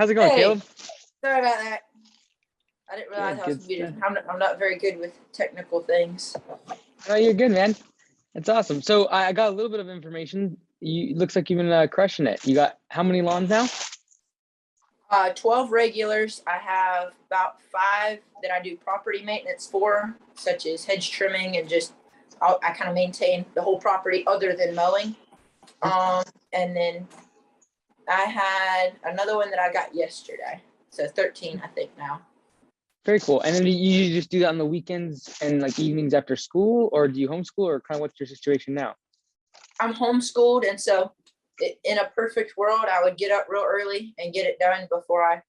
How's it going, Hey, Caleb? sorry about that. I didn't realize Good, I was good muted. stuff. I'm not very good with technical things. Oh, you're good, man. That's awesome. So I got a little bit of information. You looks like you've been crushing it. You got how many lawns now? 12 regulars. I have about 5 that I do property maintenance for, such as hedge trimming and just I kind of maintain the whole property other than mowing. And then I had another one that I got yesterday. So 13, I think now. Very cool. And then you just do that on the weekends and like evenings after school, or do you homeschool, or kind of what's your situation now? I'm homeschooled, and so in a perfect world, I would get up real early and get it done before I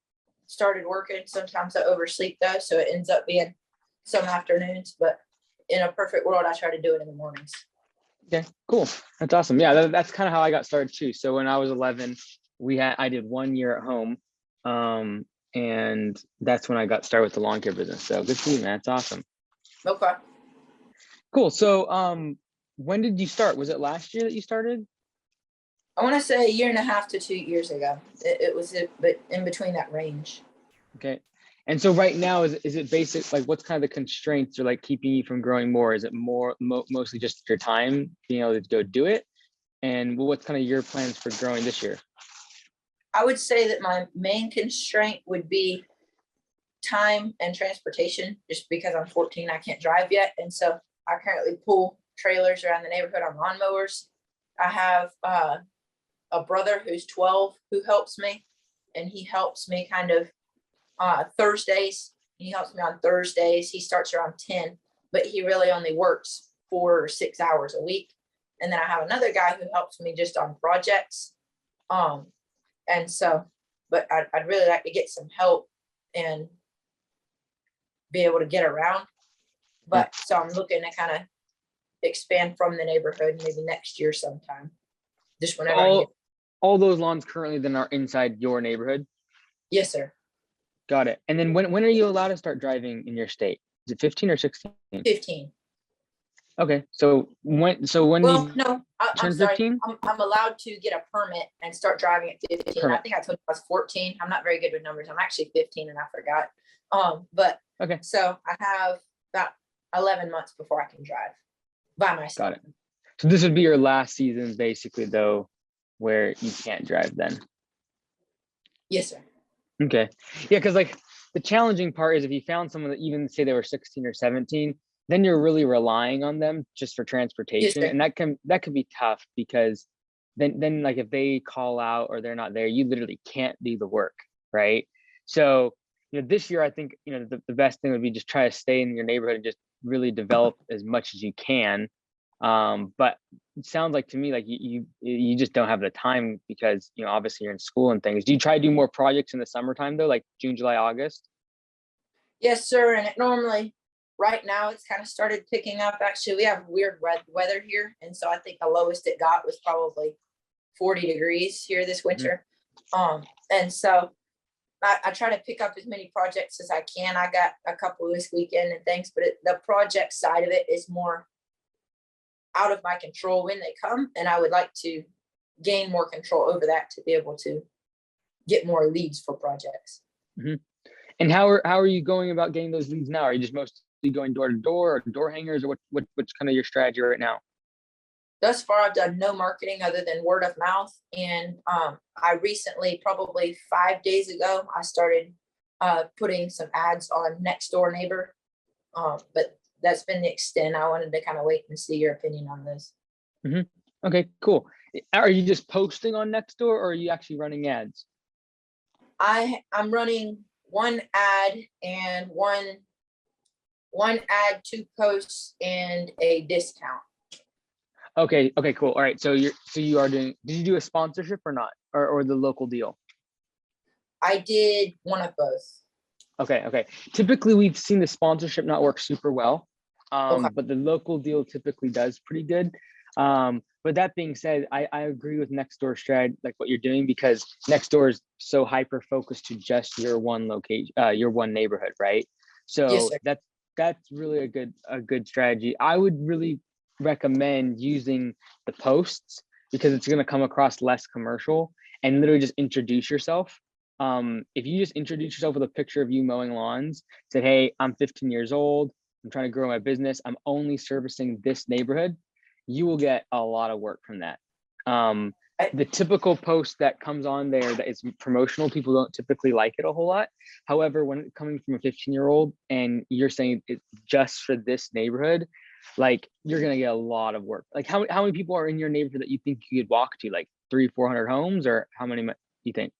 started working. Sometimes I oversleep though, so it ends up being some afternoons, but in a perfect world, I try to do it in the mornings. Okay, cool. That's awesome. Yeah, that's kind of how I got started too. So when I was 11, I did 1 year at home. And that's when I got started with the lawn care business. So good for you, man. That's awesome. Okay. Cool. So when did you start? Was it last year that you started? I want to say 1.5 to 2 years ago. It was, but in between that range. Okay. And so right now, is it basic, like what's kind of the constraints or like keeping you from growing more? Is it mostly just your time being able to go do it? And what's kind of your plans for growing this year? I would say that my main constraint would be time and transportation, just because I'm 14, I can't drive yet. And so I currently pull trailers around the neighborhood on lawnmowers. I have a brother who's 12 who helps me, and he helps me kind of Thursdays. He helps me on Thursdays. He starts around 10, but he really only works 4 or 6 hours a week. And then I have another guy who helps me just on projects. And so, but I'd really like to get some help and be able to get around. But so I'm looking to kind of expand from the neighborhood maybe next year sometime. Just whenever all those lawns currently then are inside your neighborhood? Yes, sir. Got it. And then when are you allowed to start driving in your state? Is it 15 or 16? 15. Okay. So when Well, you no, I'm turn sorry. 15? I'm allowed to get a permit and start driving at 15. Permit. I think I told you I was 14. I'm not very good with numbers. I'm actually 15 and I forgot. But Okay. So I have about 11 months before I can drive by myself. Got it. So this would be your last season basically though, where you can't drive then? Yes, sir. Okay. Yeah, because like the challenging part is if you found someone that even say they were 16 or 17, then you're really relying on them just for transportation. Yes, and that could be tough because then like if they call out or they're not there, you literally can't do the work, right? So, this year I think, the best thing would be just try to stay in your neighborhood and just really develop as much as you can. But it sounds like to me like you just don't have the time because obviously you're in school and things. Do you try to do more projects in the summertime though, like June, July, August? Yes, sir. And it normally, right now, it's kind of started picking up. Actually, we have weird weather here. And so I think the lowest it got was probably 40 degrees here this winter. And so I try to pick up as many projects as I can. I got a couple this weekend and things, but the project side of it is more out of my control when they come. And I would like to gain more control over that to be able to get more leads for projects. Mm-hmm. And how are you going about getting those leads now? Are you just mostly going door to door or door hangers, or what's kind of your strategy right now? Thus far, I've done no marketing other than word of mouth. And I recently, probably 5 days ago, I started putting some ads on Next Door Neighbor. But that's been the extent. I wanted to kind of wait and see your opinion on this. Mm-hmm. Okay, cool. Are you just posting on Nextdoor or are you actually running ads? I'm running one ad and one ad, 2 posts, and a discount. Okay, cool. All right. So you are doing, did you do a sponsorship or not? Or the local deal? I did one of both. Okay. Typically we've seen the sponsorship not work super well. Okay. But the local deal typically does pretty good. But that being said, I agree with Nextdoor strat, like what you're doing, because Nextdoor is so hyper focused to just your one location, your one neighborhood, right? So Yes, sir. that's really a good strategy. I would really recommend using the posts because it's going to come across less commercial and literally just introduce yourself. if you just introduce yourself with a picture of you mowing lawns, said, hey, I'm 15 years old, I'm trying to grow my business, I'm only servicing this neighborhood, you will get a lot of work from that. The typical post that comes on there that is promotional, people don't typically like it a whole lot. However, when it's coming from a 15-year-old and you're saying it's just for this neighborhood, like you're gonna get a lot of work. Like how many people are in your neighborhood that you think you could walk to? Like 300-400 homes, or how many do you think?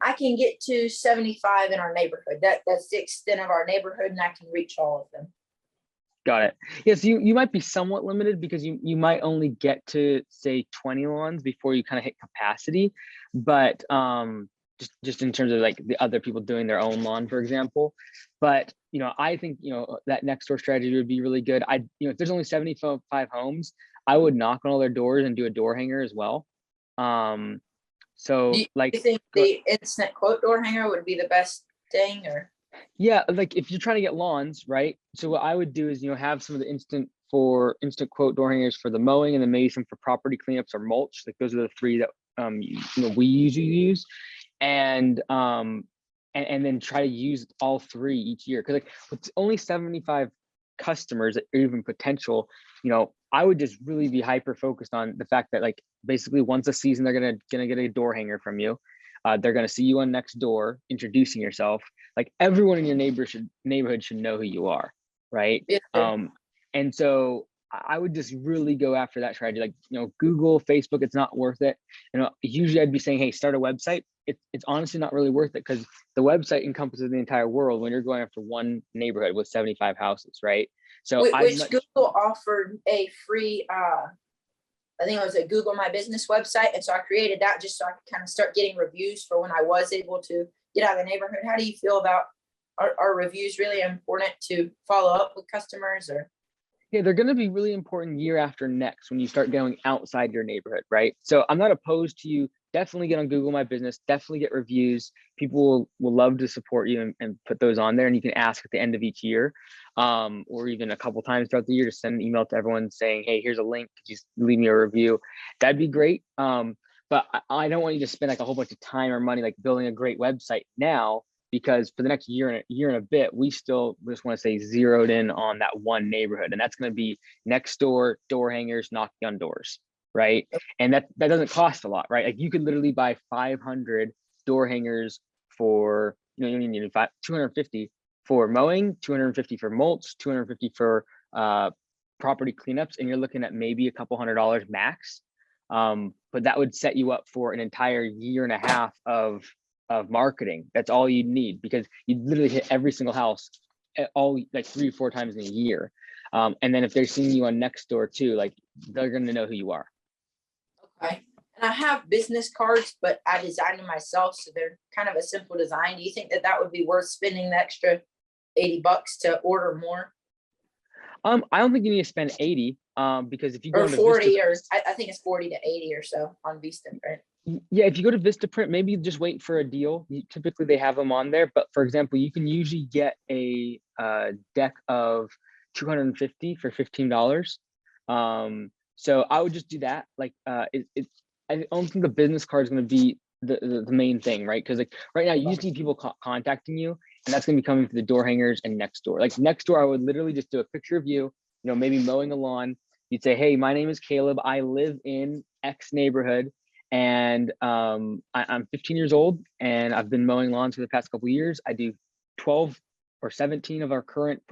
I can get to 75 in our neighborhood. That's the extent of our neighborhood, and I can reach all of them. Got it. Yes, you might be somewhat limited because you might only get to say 20 lawns before you kind of hit capacity, but just in terms of like the other people doing their own lawn, for example. But I think that next door strategy would be really good. If there's only 75 homes, I would knock on all their doors and do a door hanger as well. So Do you like think the instant quote door hanger would be the best thing, or? yeah, like if you're trying to get lawns, right? So what I would do is, have some of the instant quote door hangers for the mowing, and then maybe some for property cleanups or mulch. Like those are the three that we usually use, and then try to use all three each year. Because like with only 75 customers or even potential, I would just really be hyper focused on the fact that like basically once a season they're gonna get a door hanger from you. They're going to see you on next door introducing yourself. Like everyone in your neighborhood should know who you are, right? Yeah. And so I would just really go after that strategy. Like Google, Facebook, it's not worth it. Usually I'd be saying, hey, start a website. It's honestly not really worth it because the website encompasses the entire world when you're going after one neighborhood with 75 houses, right? So which Google offered a free I think it was a Google My Business website. And so I created that just so I could kind of start getting reviews for when I was able to get out of the neighborhood. How do you feel about, are reviews really important to follow up with customers, or? Yeah, they're going to be really important year after next when you start going outside your neighborhood, right? So I'm not opposed to you. Definitely get on Google My Business, definitely get reviews. People will love to support you and put those on there. And you can ask at the end of each year, or even a couple times throughout the year, to send an email to everyone saying, hey, here's a link, just leave me a review. That'd be great. But I don't want you to spend like a whole bunch of time or money like building a great website now, because for the next year and a bit, we still just want to say zeroed in on that one neighborhood. And that's going to be next door, door hangers, knocking on doors, right? And that doesn't cost a lot, right? Like you could literally buy 500 door hangers for, you need 250 for mowing, 250 for mulch, 250 for property cleanups, and you're looking at maybe a couple $100 max. But that would set you up for an entire year and a half of marketing. That's all you need, because you literally hit every single house all like 3 or 4 times in a year. And then if they're seeing you on Nextdoor too, like they're going to know who you are. Okay. And I have business cards, but I designed them myself, so they're kind of a simple design. Do you think that would be worth spending the extra $80 to order more? I don't think you need to spend 80, because if you go or to 40, Vista, or I think it's 40 to 80 or so on Vistaprint. yeah, if you go to Vistaprint, maybe just wait for a deal. Typically they have them on there, but for example, you can usually get a deck of 250 for $15. So I would just do that. Like I don't think the business card is going to be the main thing, right? Because like right now you just need people contacting you, and that's going to be coming to the door hangers and Nextdoor. Like Nextdoor, I would literally just do a picture of you, maybe mowing a lawn. You'd say, hey, my name is Caleb, I live in X neighborhood, and I'm 15 years old, and I've been mowing lawns for the past couple of years. I do 12 or 17 of our current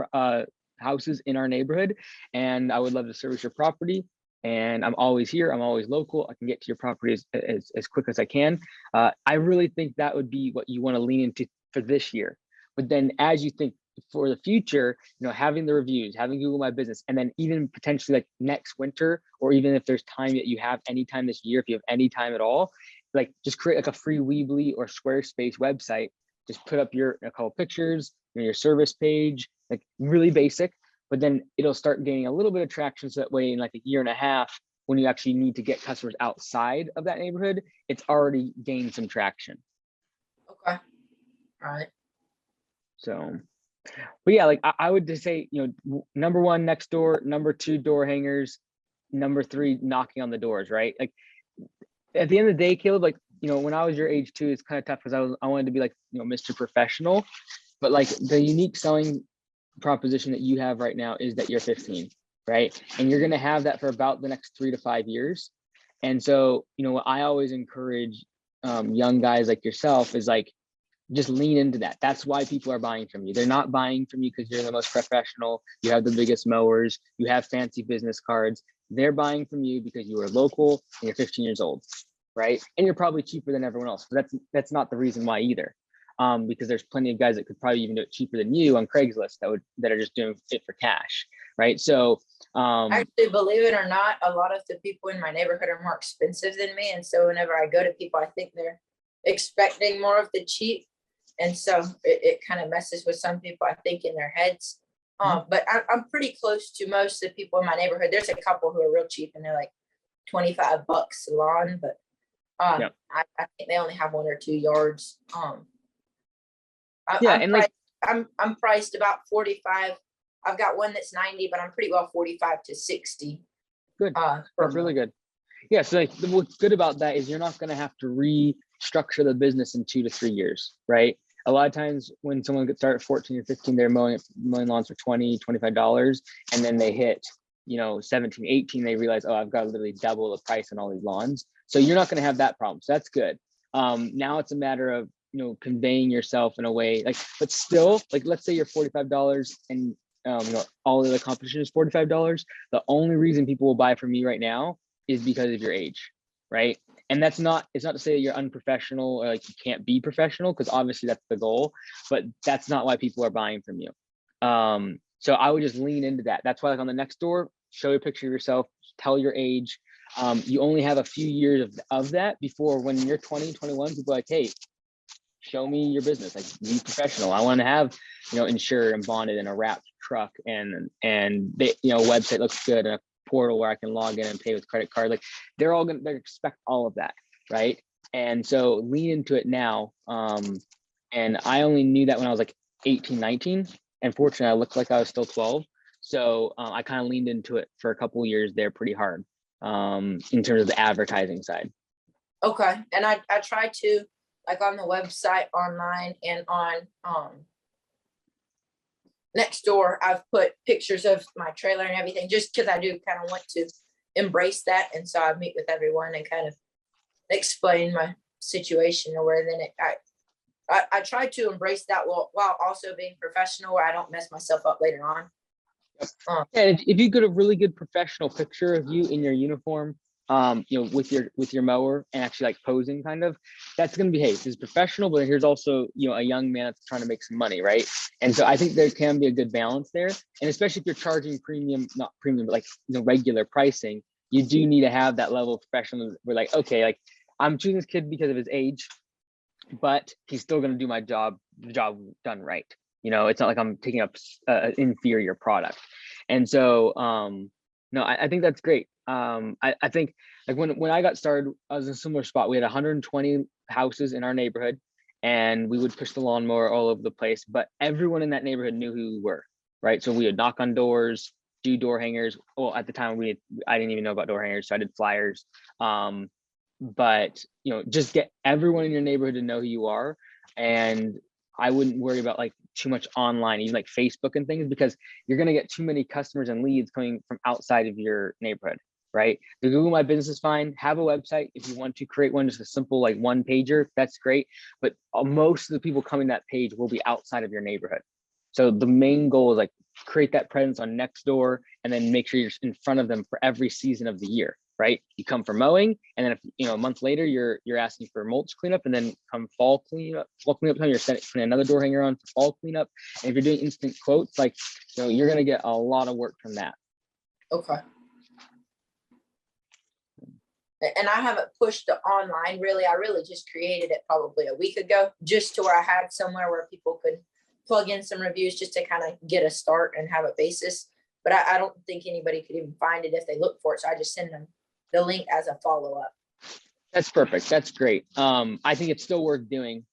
houses in our neighborhood, and I would love to service your property. And I'm always here, I'm always local, I can get to your property as quick as I can. I really think that would be what you want to lean into for this year. But then as you think for the future, having the reviews, having Google My Business, and then even potentially like next winter, or even if there's time that you have anytime this year, if you have any time at all, like just create like a free Weebly or Squarespace website. Just put up a couple pictures, your service page, like really basic, but then it'll start gaining a little bit of traction. So that way in like a year and a half, when you actually need to get customers outside of that neighborhood, it's already gained some traction. Okay. All right. So, but yeah, like I would just say, number 1, Nextdoor, number 2, door hangers, number 3, knocking on the doors, right? Like at the end of the day, Caleb, like when I was your age too, it's kind of tough because I wanted to be like, Mr. Professional, but like the unique selling proposition that you have right now is that you're 15, right? And you're going to have that for about the next 3 to 5 years. And so, what I always encourage young guys like yourself is like, just lean into that. That's why people are buying from you. They're not buying from you because you're the most professional, you have the biggest mowers, you have fancy business cards. They're buying from you because you are local and you're 15 years old, right? And you're probably cheaper than everyone else. But that's not the reason why either. Because there's plenty of guys that could probably even do it cheaper than you on Craigslist that are just doing it for cash, right? So actually, believe it or not, a lot of the people in my neighborhood are more expensive than me, and so whenever I go to people, I think they're expecting more of the cheap, and so it kind of messes with some people, I think, in their heads. But I'm pretty close to most of the people in my neighborhood. There's a couple who are real cheap, and they're like $25 a lawn, but Yep. I think they only have 1 or 2 yards. Yeah, I'm and priced, like I'm priced about 45. I've got one that's 90, but I'm pretty well 45 to 60. good. Per That's really month. good. Yeah, so like what's good about that is you're not going to have to restructure the business in 2 to 3 years, right? A lot of times when someone gets started at 14 or 15, they're mowing lawns for $20, $25, and then they hit 17, 18, they realize, oh, I've got to literally double the price on all these lawns. So you're not going to have that problem. So that's good. Now it's a matter of conveying yourself in a way like, but still, like, let's say you're $45 and all of the competition is $45. The only reason people will buy from you right now is because of your age, right? And it's not to say that you're unprofessional or like you can't be professional, because obviously that's the goal, but that's not why people are buying from you. So I would just lean into that. That's why, like, on the next door, show a picture of yourself, tell your age. You only have a few years of that before, when you're 20, 21, people are like, hey, show me your business, like, be professional. I want to have insured and bonded and a wrapped truck and they, website looks good and a portal where I can log in and pay with credit card. Like, they're expect all of that, right? And so lean into it now. And I only knew that when I was like 18, 19, and fortunately I looked like I was still 12. So I kind of leaned into it for a couple of years there pretty hard, in terms of the advertising side. Okay, and I try to, like, on the website, online, and on next door, I've put pictures of my trailer and everything, just because I do kind of want to embrace that. And so I meet with everyone and kind of explain my situation, or where then I try to embrace that while also being professional, where I don't mess myself up later on. And if you get a really good professional picture of you in your uniform, with your mower and actually like posing, kind of, that's going to be, hey, this is professional, but here's also, a young man that's trying to make some money, right? And so I think there can be a good balance there. And especially if you're charging not premium, but like, regular pricing, you do need to have that level of professionalism. We're like, okay, like, I'm choosing this kid because of his age, but he's still going to do the job done right. It's not like I'm taking up an inferior product. And so, no, I think that's great. I think, like, when I got started, I was in a similar spot. We had 120 houses in our neighborhood, and we would push the lawnmower all over the place, but everyone in that neighborhood knew who we were, right? So we would knock on doors, do door hangers. Well, at the time I didn't even know about door hangers, so I did flyers. But just get everyone in your neighborhood to know who you are. And I wouldn't worry about like too much online, even like Facebook and things, because you're going to get too many customers and leads coming from outside of your neighborhood, right? The Google My Business is fine. Have a website if you want to create one, just a simple like one pager, that's great. But most of the people coming to that page will be outside of your neighborhood. So the main goal is like create that presence on Nextdoor, and then make sure you're in front of them for every season of the year, right? You come for mowing, and then if a month later you're asking for mulch cleanup, and then come fall cleanup time, you're putting another door hanger on for fall cleanup. And if you're doing instant quotes, like, you're gonna get a lot of work from that. Okay. And I haven't pushed the online really. I really just created it probably a week ago, just to where I had somewhere where people could plug in some reviews, just to kind of get a start and have a basis. But I don't think anybody could even find it if they look for it. So I just send them the link as a follow-up. That's perfect. That's great. I think it's still worth doing,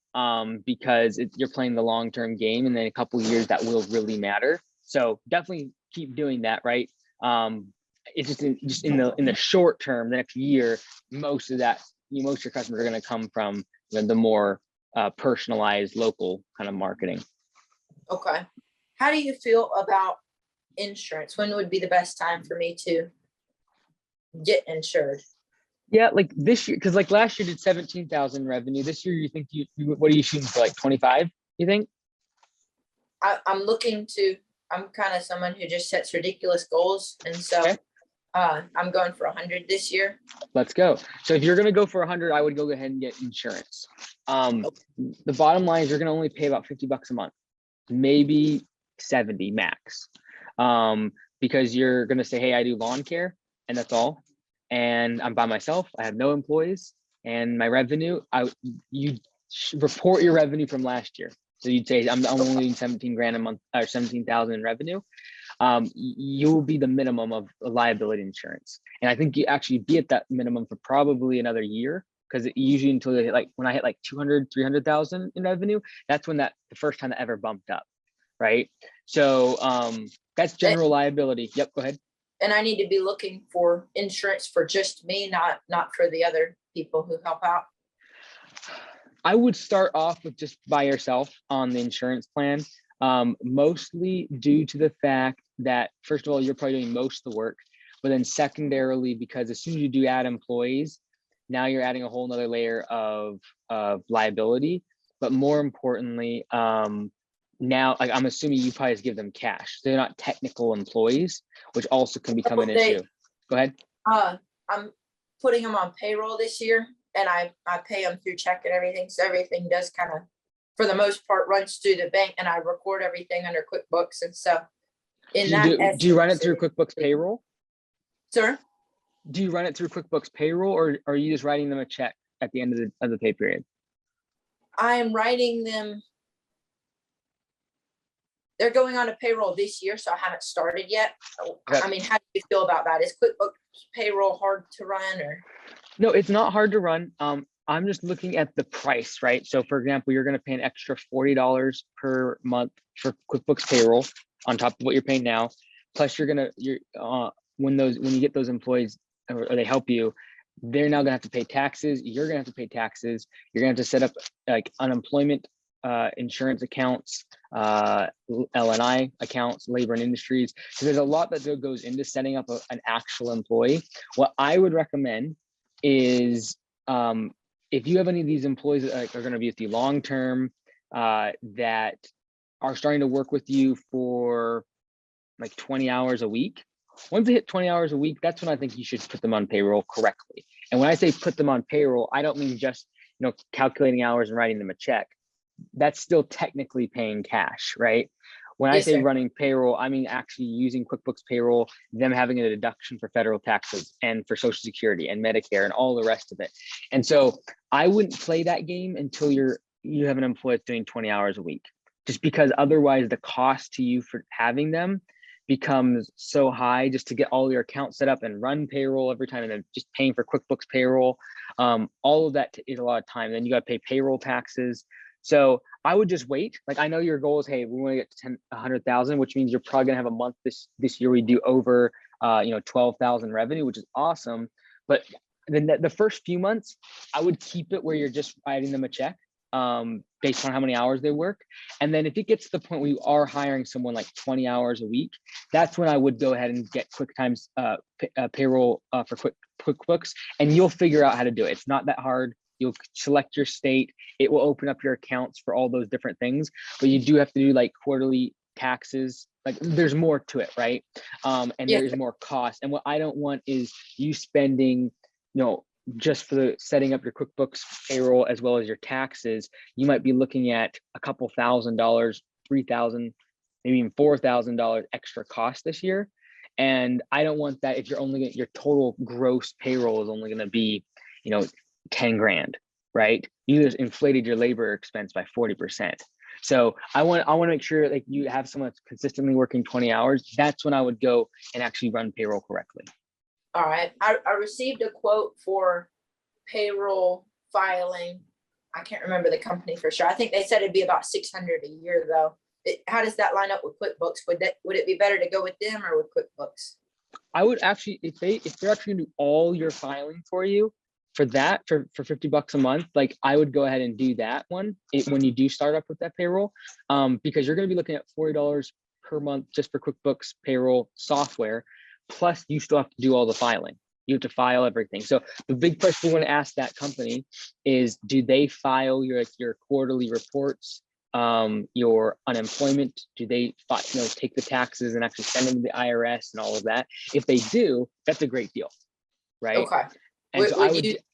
because you're playing the long-term game, and then a couple of years that will really matter. So definitely keep doing that, right? It's just in the short term, the next year, most of that most of your customers are going to come from the more personalized local kind of marketing. Okay. How do you feel about insurance? When would be the best time for me to get insured? Yeah, like this year, because like last year did 17,000 revenue. This year, you think what are you shooting for, like 25? You think? I'm kind of someone who just sets ridiculous goals. And so Okay. I'm going for 100 this year. Let's go. So if you're going to go for 100, I would go ahead and get insurance. The bottom line is you're going to only pay about $50 a month, maybe 70 max. Because you're going to say, hey, I do lawn care and that's all. And I'm by myself. I have no employees, and my revenue, you report your revenue from last year. So you'd say I'm only doing 17 grand a month, or 17,000 in revenue. You'll be the minimum of liability insurance. And I think you actually be at that minimum for probably another year, because usually until they hit, like when I hit like 200, 300,000 in revenue, that's when the first time that ever bumped up. Right. So that's general liability. Yep. Go ahead. And I need to be looking for insurance for just me, not for the other people who help out. I would start off with just by yourself on the insurance plan, mostly due to the fact that, first of all, you're probably doing most of the work, but then secondarily, because as soon as you do add employees, now you're adding a whole nother layer of liability. But more importantly, now, like, I'm assuming you probably just give them cash. They're not technical employees, which also can become an issue. Go ahead. I'm putting them on payroll this year, and I pay them through check and everything. So everything does kind of, for the most part, runs through the bank, and I record everything under QuickBooks. And so do you run it through QuickBooks Payroll? Sir? Do you run it through QuickBooks Payroll, or are you just writing them a check at the end of the pay period? I am writing them. They're going on a payroll this year, so I haven't started yet. Okay. I mean, how do you feel about that? Is QuickBooks Payroll hard to run, or? No, it's not hard to run. I'm just looking at the price, right? So for example, you're going to pay an extra $40 per month for QuickBooks Payroll on top of what you're paying now. Plus when you get those employees, or they help you, they're now going to have to pay taxes. You're going to have to pay taxes. You're going to have to set up like unemployment insurance accounts, L&I accounts, labor and industries. So there's a lot that goes into setting up an actual employee. What I would recommend is, if you have any of these employees that are going to be with you long term, that are starting to work with you for like 20 hours a week. Once they hit 20 hours a week, that's when I think you should put them on payroll correctly. And when I say put them on payroll, I don't mean just calculating hours and writing them a check. That's still technically paying cash, right? When I say running payroll, I mean actually using QuickBooks Payroll, them having a deduction for federal taxes and for Social Security and Medicare and all the rest of it. And so I wouldn't play that game until you have an employee that's doing 20 hours a week, just because otherwise the cost to you for having them becomes so high just to get all your accounts set up and run payroll every time, and then just paying for QuickBooks Payroll. All of that is a lot of time. Then you got to pay payroll taxes. So I would just wait. Like, I know your goal is, hey, we want to get to 100,000, which means you're probably gonna have a month this year we do over 12,000 revenue, which is awesome. But the first few months, I would keep it where you're just writing them a check based on how many hours they work. And then if it gets to the point where you are hiring someone like 20 hours a week, that's when I would go ahead and get QuickTimes payroll for QuickBooks, and you'll figure out how to do it. It's not that hard. You'll select your state. It will open up your accounts for all those different things, but you do have to do like quarterly taxes. Like, there's more to it, right? And there is more cost. And what I don't want is you spending, just for the setting up your QuickBooks Payroll as well as your taxes. You might be looking at a couple $1,000, $3,000, maybe even $4,000 extra cost this year. And I don't want that if your total gross payroll is only going to be, 10 grand, right? You just inflated your labor expense by 40%. So I want to make sure like you have someone that's consistently working 20 hours. That's when I would go and actually run payroll correctly. All right. I received a quote for payroll filing. I can't remember the company for sure. I think they said it'd be about 600 a year though. How does that line up with QuickBooks? Would it be better to go with them or with QuickBooks? I would actually, if they're actually gonna do all your filing for you, for that, for $50 a month, like I would go ahead and do that one when you do start up with that payroll, because you're going to be looking at $40 per month just for QuickBooks payroll software. Plus you still have to do all the filing. You have to file everything. So the big question we want to ask that company is, do they file your quarterly reports, your unemployment? Do they take the taxes and actually send them to the IRS and all of that? If they do, that's a great deal, right? Okay. And so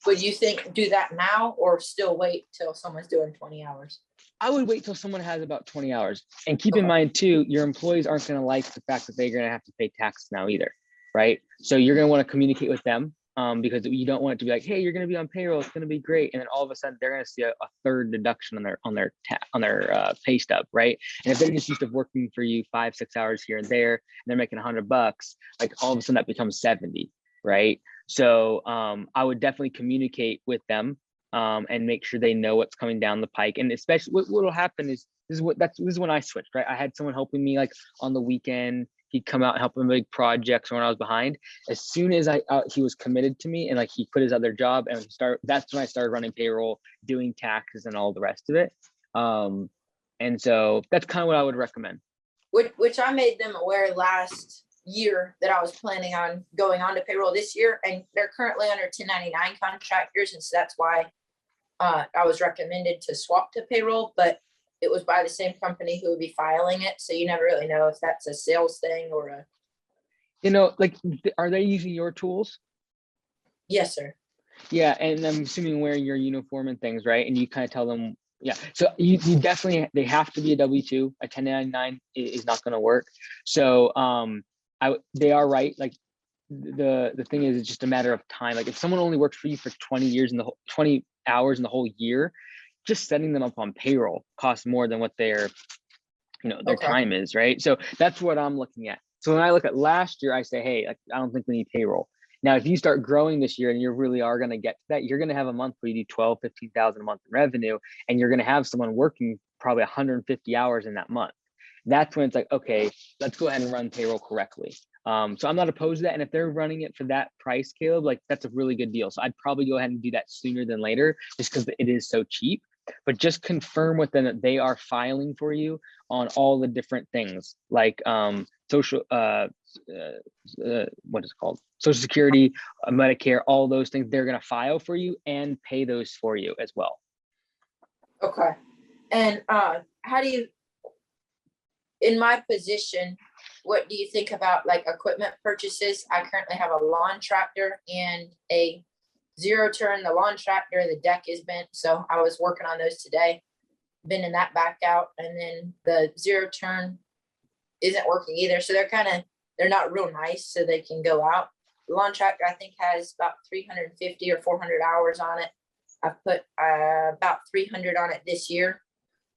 Would you think do that now or still wait till someone's doing 20 hours? I would wait till someone has about 20 hours. And keep in Okay. mind too, your employees aren't going to like the fact that they're going to have to pay taxes now either, right? So you're going to want to communicate with them, because you don't want it to be like, hey, you're going to be on payroll, it's going to be great, and then all of a sudden they're going to see a third deduction on their pay stub, right? And if they're just used to working for you 5-6 hours here and there, and they're making $100, like all of a sudden that becomes 70, right? So I would definitely communicate with them, and make sure they know what's coming down the pike. And especially what will happen is this is when I switched, right? I had someone helping me like on the weekend. He'd come out and help me with big projects when I was behind. As soon as he was committed to me and like he quit his other job and that's when I started running payroll, doing taxes and all the rest of it. And so that's kind of what I would recommend. Which I made them aware last year that I was planning on going on to payroll this year, and they're currently under 1099 contractors, and so that's why I was recommended to swap to payroll, but it was by the same company who would be filing it, so you never really know if that's a sales thing or a. Like, are they using your tools? Yes, sir. Yeah, and I'm assuming wearing your uniform and things, right? And you kind of tell them, yeah. So you definitely, they have to be a W-2. A 1099 is not going to work. So they are right. Like the thing is, it's just a matter of time. Like if someone only works for you for 20 years in the 20 hours in the whole year, just setting them up on payroll costs more than what their Okay. time is, right? So that's what I'm looking at. So when I look at last year, I say, hey, I don't think we need payroll. Now, if you start growing this year and you really are going to get to that, you're going to have a month where you do 12, 15,000 a month in revenue, and you're going to have someone working probably 150 hours in that month. That's when it's like, okay, let's go ahead and run payroll correctly. So I'm not opposed to that. And if they're running it for that price, Caleb, like that's a really good deal. So I'd probably go ahead and do that sooner than later, just because it is so cheap. But just confirm with them that they are filing for you on all the different things like social, what is it called? Social Security, Medicare, all those things. They're going to file for you and pay those for you as well. Okay. And how do you, in my position, what do you think about like equipment purchases? I currently have a lawn tractor and a zero turn. The lawn tractor, the deck is bent, so I was working on those today, bending that back out, and then the zero turn isn't working either. So they're not real nice, so they can go out. The lawn tractor I think has about 350 or 400 hours on it. I've put about 300 on it this year.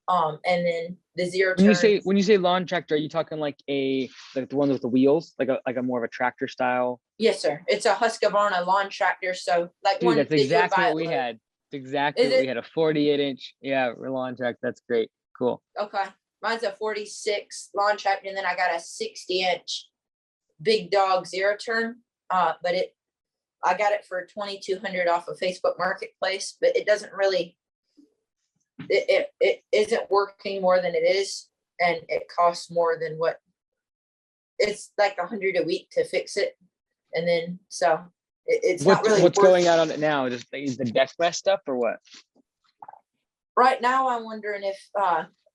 And then the zero turn. When you say lawn tractor, are you talking like the one with the wheels, like a more of a tractor style? Yes, sir. It's a Husqvarna lawn tractor. So like Dude, one that's that you would exactly buy what at we Lowe's. had. It's exactly what we had, a 48-inch, lawn tractor. That's great. Cool. Okay. Mine's a 46 lawn tractor, and then I got a 60-inch big dog zero turn. But I got it for 2,200 off of Facebook Marketplace, but it doesn't really, it isn't working more than it is, and it costs more than what, it's like $100 a week to fix it. And then, so it's not really what's going on it now? Just is the deck rest stuff or what? Right now, I'm wondering if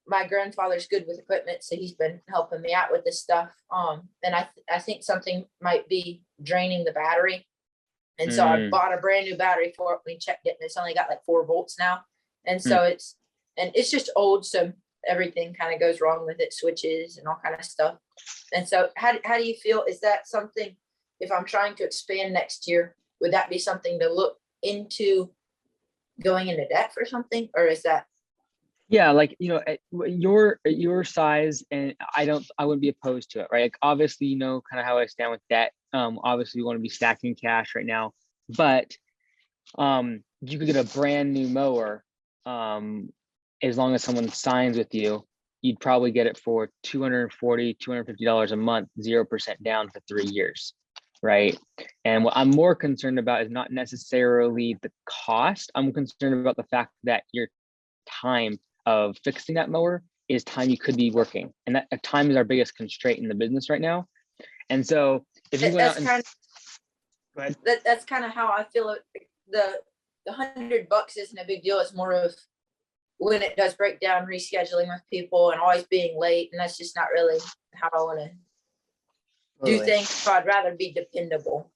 my grandfather's good with equipment, so he's been helping me out with this stuff. And I think something might be draining the battery. And so I bought a brand new battery for it. We checked it, and it's only got like 4 volts now. And so it's just old, so everything kind of goes wrong with it, switches and all kind of stuff. And so how do you feel? Is that something, if I'm trying to expand next year, would that be something to look into going into debt for something, or is that? Yeah, like, at your size, and I wouldn't be opposed to it, right? Like obviously, kind of how I stand with debt. Obviously you want to be stacking cash right now, but you could get a brand new mower. As long as someone signs with you, you'd probably get it for $240, $250 a month, 0% down for 3 years. right? And what I'm more concerned about is not necessarily the cost. I'm concerned about the fact that your time of fixing that mower is time you could be working. And that time is our biggest constraint in the business right now. And so if you went out That's and kind go ahead. of, that's kind of how I feel it. The $100 isn't a big deal. It's more of when it does break down, rescheduling with people and always being late. And that's just not really how I want to do Totally. things. So I'd rather be dependable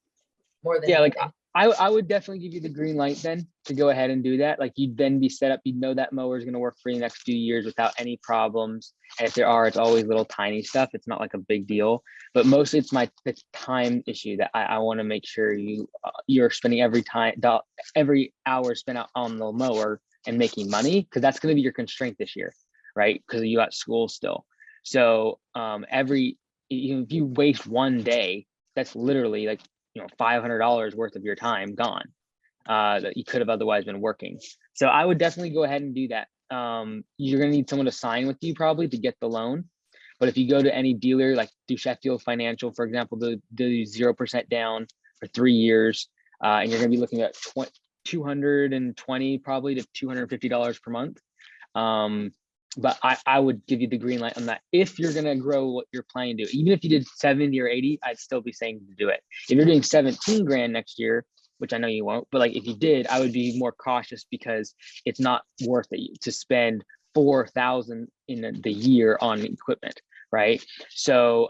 more than Yeah, like anything. I would definitely give you the green light then to go ahead and do that. Like you'd then be set up, you'd know that mower is going to work for you the next few years without any problems. And if there are, it's always little tiny stuff. It's not like a big deal, but mostly it's time issue that I want to make sure you're spending every hour spent out on the mower and making money, because that's going to be your constraint this year, right? Because you got school still. So if you waste one day, that's literally like $500 worth of your time gone that you could have otherwise been working. So I would definitely go ahead and do that. You're gonna need someone to sign with you probably to get the loan. But if you go to any dealer, like do Sheffield Financial, for example, do 0% down for 3 years, and you're gonna be looking at $220 probably to $250 per month. But I would give you the green light on that. If you're going to grow what you're planning to do, even if you did 70 or 80, I'd still be saying to do it. If you're doing 17 grand next year, which I know you won't, but like if you did, I would be more cautious because it's not worth it to spend 4,000 in the year on equipment, right? So,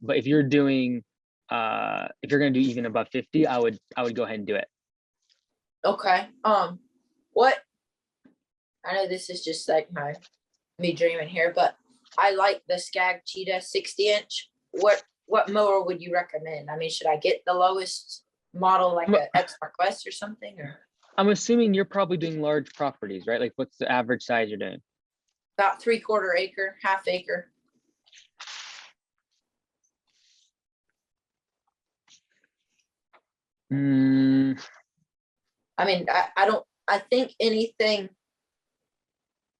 but if you're going to do even above 50, I would go ahead and do it. Okay. What, I know this is just like me dreaming here, but I like the Skag Cheetah 60-inch. What mower would you recommend? I mean, should I get the lowest model, like a X-Mark West or something? Or I'm assuming you're probably doing large properties, right? Like what's the average size you're doing? about 3/4 acre, half acre. I mean, I think anything,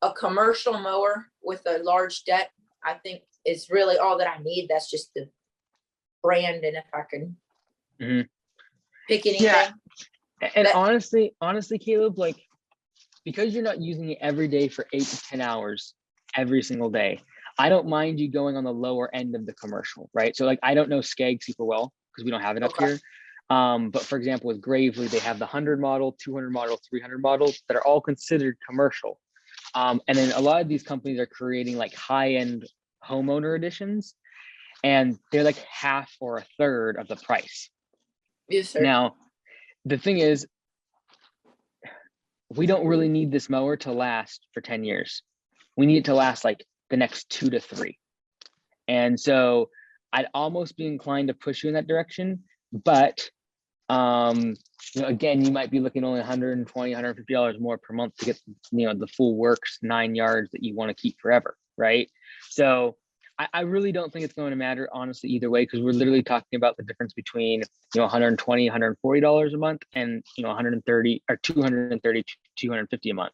a commercial mower with a large deck, I think is really all that I need. That's just the brand. And if I can pick anything. Yeah. And honestly, Caleb, like, because you're not using it every day for 8 to 10 hours every single day, I don't mind you going on the lower end of the commercial, right? So like, I don't know Skag super well because we don't have it up here. But for example, with Gravely, they have the 100 model, 200 model, 300 models that are all considered commercial. And then a lot of these companies are creating like high-end homeowner editions, and they're like half or a third of the price. Yes, sir. Now, the thing is, we don't really need this mower to last for 10 years. We need it to last like the next 2 to 3. And so I'd almost be inclined to push you in that direction. But again, you might be looking only $120, $150 more per month to get the full works 9 yards that you want to keep forever, right? So I really don't think it's going to matter, honestly, either way, because we're literally talking about the difference between $120, $140 a month and 130 or 230, 250 a month.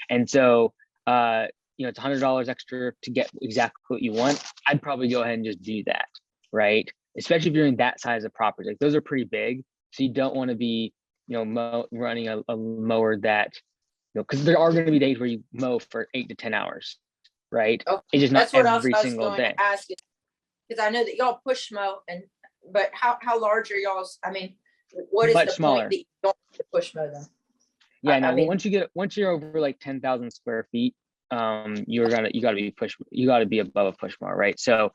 And so it's $100 extra to get exactly what you want. I'd probably go ahead and just do that, right? Especially if you're in that size of property. Like those are pretty big, so you don't want to be running a mower that because there are going to be days where you mow for 8 to 10 hours, right? Okay. It's just not That's what every I was single going day. to ask you, because I know that y'all push mow, but how large are y'all's? I mean, what is Much the smaller. point that you don't have to push mow them? Yeah, no. I mean, once you're over like 10,000 square feet, you got to be above a push mower, right? So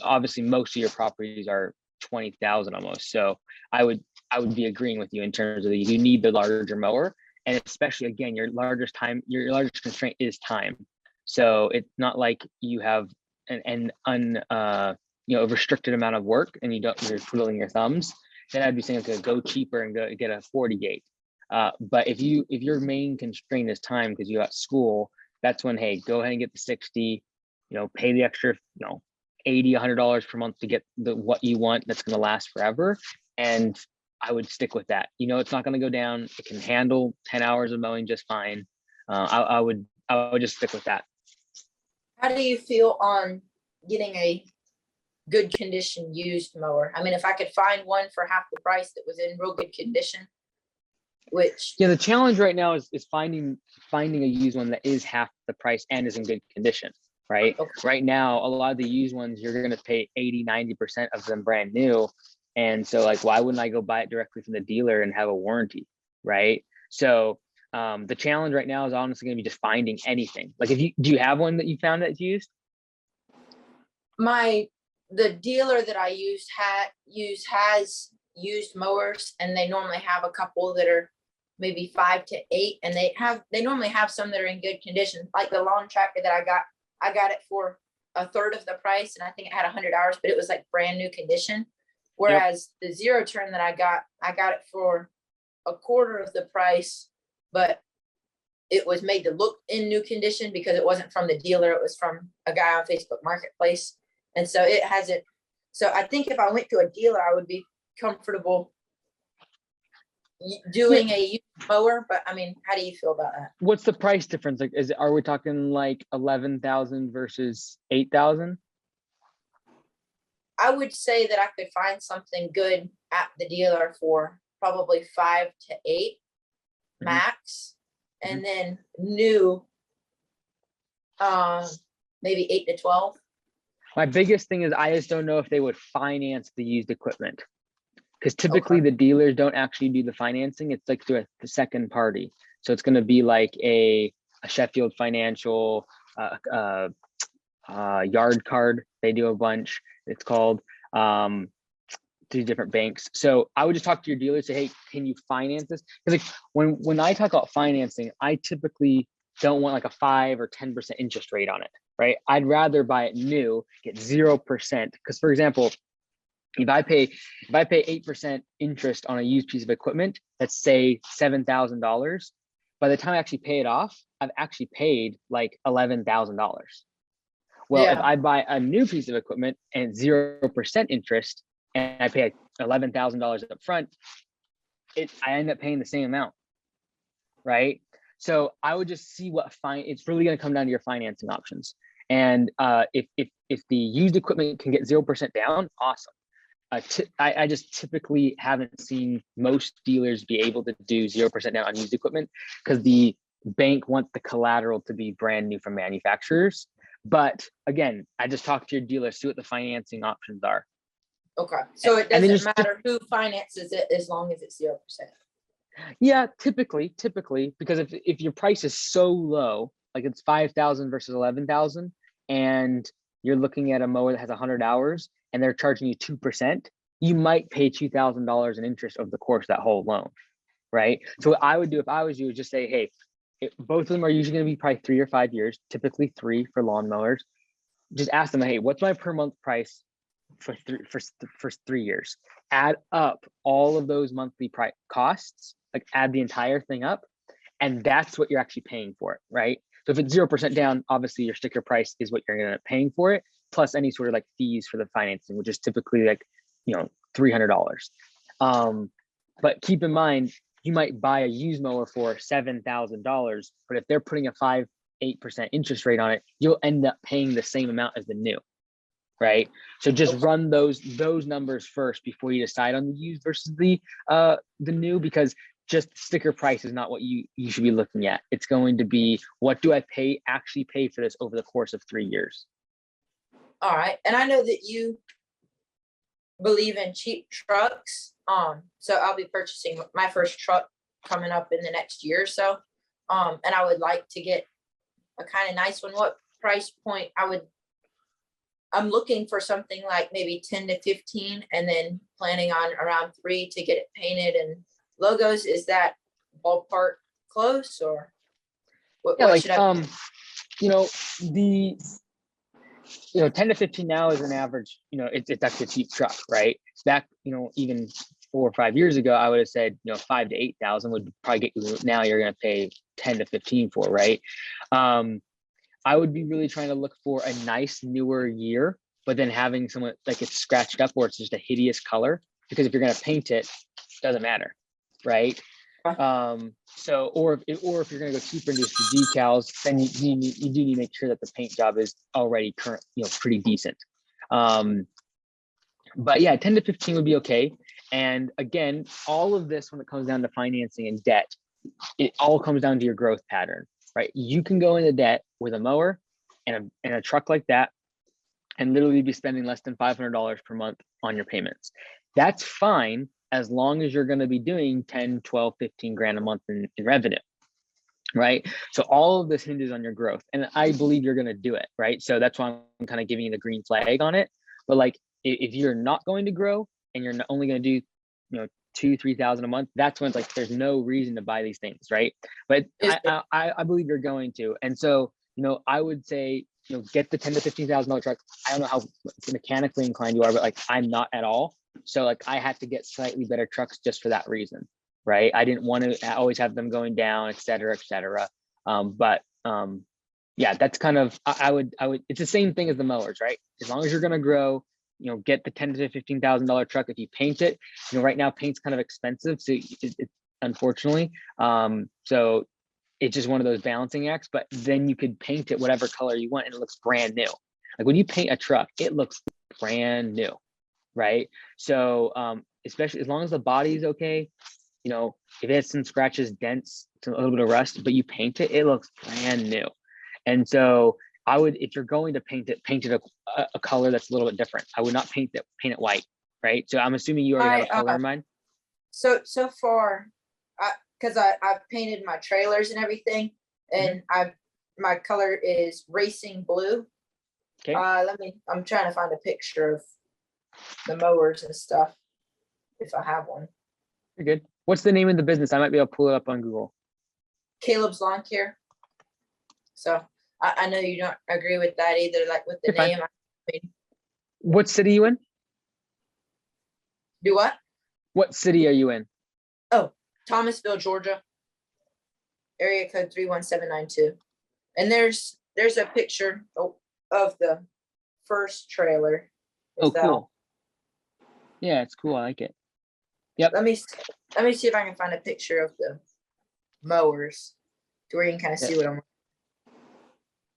obviously most of your properties are 20,000 almost. So I would be agreeing with you in terms of you need the larger mower, and especially again your largest constraint is time. So it's not like you have a restricted amount of work and you're twiddling your thumbs. Then I'd be saying, okay, go cheaper and go get a 40 gauge. But if your main constraint is time because you got school, that's when, hey, go ahead and get the 60, pay the extra, $80, $100 per month to get what you want that's going to last forever. And I would stick with that. It's not going to go down. It can handle 10 hours of mowing just fine. I would just stick with that. how do you feel on getting a good condition used mower. I mean, if I could find one for half the price that was in real good condition, which, Yeah, the challenge right now is finding a used one that is half the price and is in good condition, right? Okay. Right now, a lot of the used ones, you're going to pay 80-90% of them brand new. And so like, why wouldn't I go buy it directly from the dealer and have a warranty, right? So the challenge right now is honestly going to be just finding anything. Like, do you have one that you found that's used? the dealer that I has used mowers, and they normally have a couple that are maybe 5 to 8, and they normally have some that are in good condition. Like the lawn tractor that I got it for a third of the price, and I think it had 100 hours, but it was like brand new condition. Whereas the zero turn that I got it for a quarter of the price, but it was made to look in new condition because it wasn't from the dealer. It was from a guy on Facebook Marketplace. And so it hasn't. So I think if I went to a dealer, I would be comfortable doing a used mower. But I mean, how do you feel about that? What's the price difference? Like, are we talking like 11,000 versus 8,000? I would say that I could find something good at the dealer for probably 5 to 8 max. And then new, maybe 8 to 12. My biggest thing is I just don't know if they would finance the used equipment, because typically the dealers don't actually do the financing. It's like through the second party. So it's going to be like a Sheffield Financial, Yard Card. They do a bunch. It's called through different banks. So I would just talk to your dealer, say, hey, can you finance this? Because like when I talk about financing, I typically don't want like a 5 or 10% interest rate on it, right? I'd rather buy it new, get 0%. Because for example, if I pay 8% interest on a used piece of equipment, let's say $7,000, by the time I actually pay it off, I've actually paid like $11,000. Well, if I buy a new piece of equipment and 0% interest, and I pay like $11,000 up front, I end up paying the same amount, right? So I would just see it's really going to come down to your financing options. And if the used equipment can get 0% down, awesome. I just typically haven't seen most dealers be able to do 0% down on used equipment because the bank wants the collateral to be brand new from manufacturers. But again, I just talk to your dealer, see what the financing options are. Okay, so it doesn't matter who finances it as long as it's 0%. Yeah, typically, because if your price is so low, like it's 5,000 versus 11,000, and you're looking at a mower that has 100 hours and they're charging you 2%, you might pay $2,000 in interest over the course of that whole loan, right? So what I would do if I was you is just say, hey, both of them are usually going to be probably 3 or 5 years, typically 3 for lawnmowers. Just ask them, hey, what's my per month price for 3 years? Add up all of those monthly costs, like add the entire thing up, and that's what you're actually paying for it, right? So if it's 0% down, obviously your sticker price is what you're going to end up paying for it, plus any sort of like fees for the financing, which is typically like, $300. But keep in mind, you might buy a used mower for $7,000, but if they're putting a 5-8% interest rate on it, you'll end up paying the same amount as the new, right? So just run those numbers first before you decide on the used versus the new, because just sticker price is not what you should be looking at. It's going to be, what do I actually pay for this over the course of 3 years? All right, and I know that you believe in cheap trucks. So I'll be purchasing my first truck coming up in the next year or so. And I would like to get a kind of nice one. What price point I'm looking for something like maybe 10 to 15, and then planning on around 3 to get it painted and logos. Is that ballpark close, or what should I? 10 to 15 now is an average, it's actually a cheap truck, right? Back, even 4 or 5 years ago, I would have said, 5 to 8,000 would probably get you. Now you're going to pay 10 to 15 for, right? I would be really trying to look for a nice newer year, but then having someone like it's scratched up or it's just a hideous color, because if you're going to paint it, it doesn't matter, right? So, or if you're going to go cheaper and do some decals, then you do need to make sure that the paint job is already current, pretty decent. But yeah, 10 to 15 would be okay. And again, all of this, when it comes down to financing and debt, it all comes down to your growth pattern, right? You can go into debt with a mower and a truck like that and literally be spending less than $500 per month on your payments. That's fine as long as you're going to be doing 10, 12, 15 grand a month in revenue, right? So all of this hinges on your growth. And I believe you're going to do it, right? So that's why I'm kind of giving you the green flag on it. But like, if you're not going to grow and you're only going to do, 2,000-3,000 a month, that's when it's like, there's no reason to buy these things, right? But I believe you're going to. And so, I would say, get the 10 to $15,000 truck. I don't know how mechanically inclined you are, but like, I'm not at all. So like, I had to get slightly better trucks just for that reason, right? I didn't want to always have them going down, et cetera, et cetera. Yeah, that's kind of, I would, it's the same thing as the mowers, right? As long as you're going to grow, get the 10 to $15,000 truck. If you paint it, right now paint's kind of expensive. So it unfortunately, so it's just one of those balancing acts, but then you could paint it whatever color you want and it looks brand new. Like when you paint a truck, it looks brand new, right? So especially as long as the body is okay, if it has some scratches, dents, a little bit of rust, but you paint it, it looks brand new. And so I would, if you're going to paint it a color that's a little bit different. I would not paint it white, right? So I'm assuming you already have a color in mind. So far, because I've painted my trailers and everything, and my color is racing blue. Okay. I'm trying to find a picture of the mowers and stuff, if I have one. You're good. What's the name of the business? I might be able to pull it up on Google. Caleb's Lawn Care. So I know you don't agree with that either, like with the name. I mean, what city are you in? Do what? What city are you in? Oh, Thomasville, Georgia. Area code 31792. And there's a picture of the first trailer. Oh, cool. Yeah, it's cool. I like it. Yep. Let me see if I can find a picture of the mowers to where you can kind of see what I'm.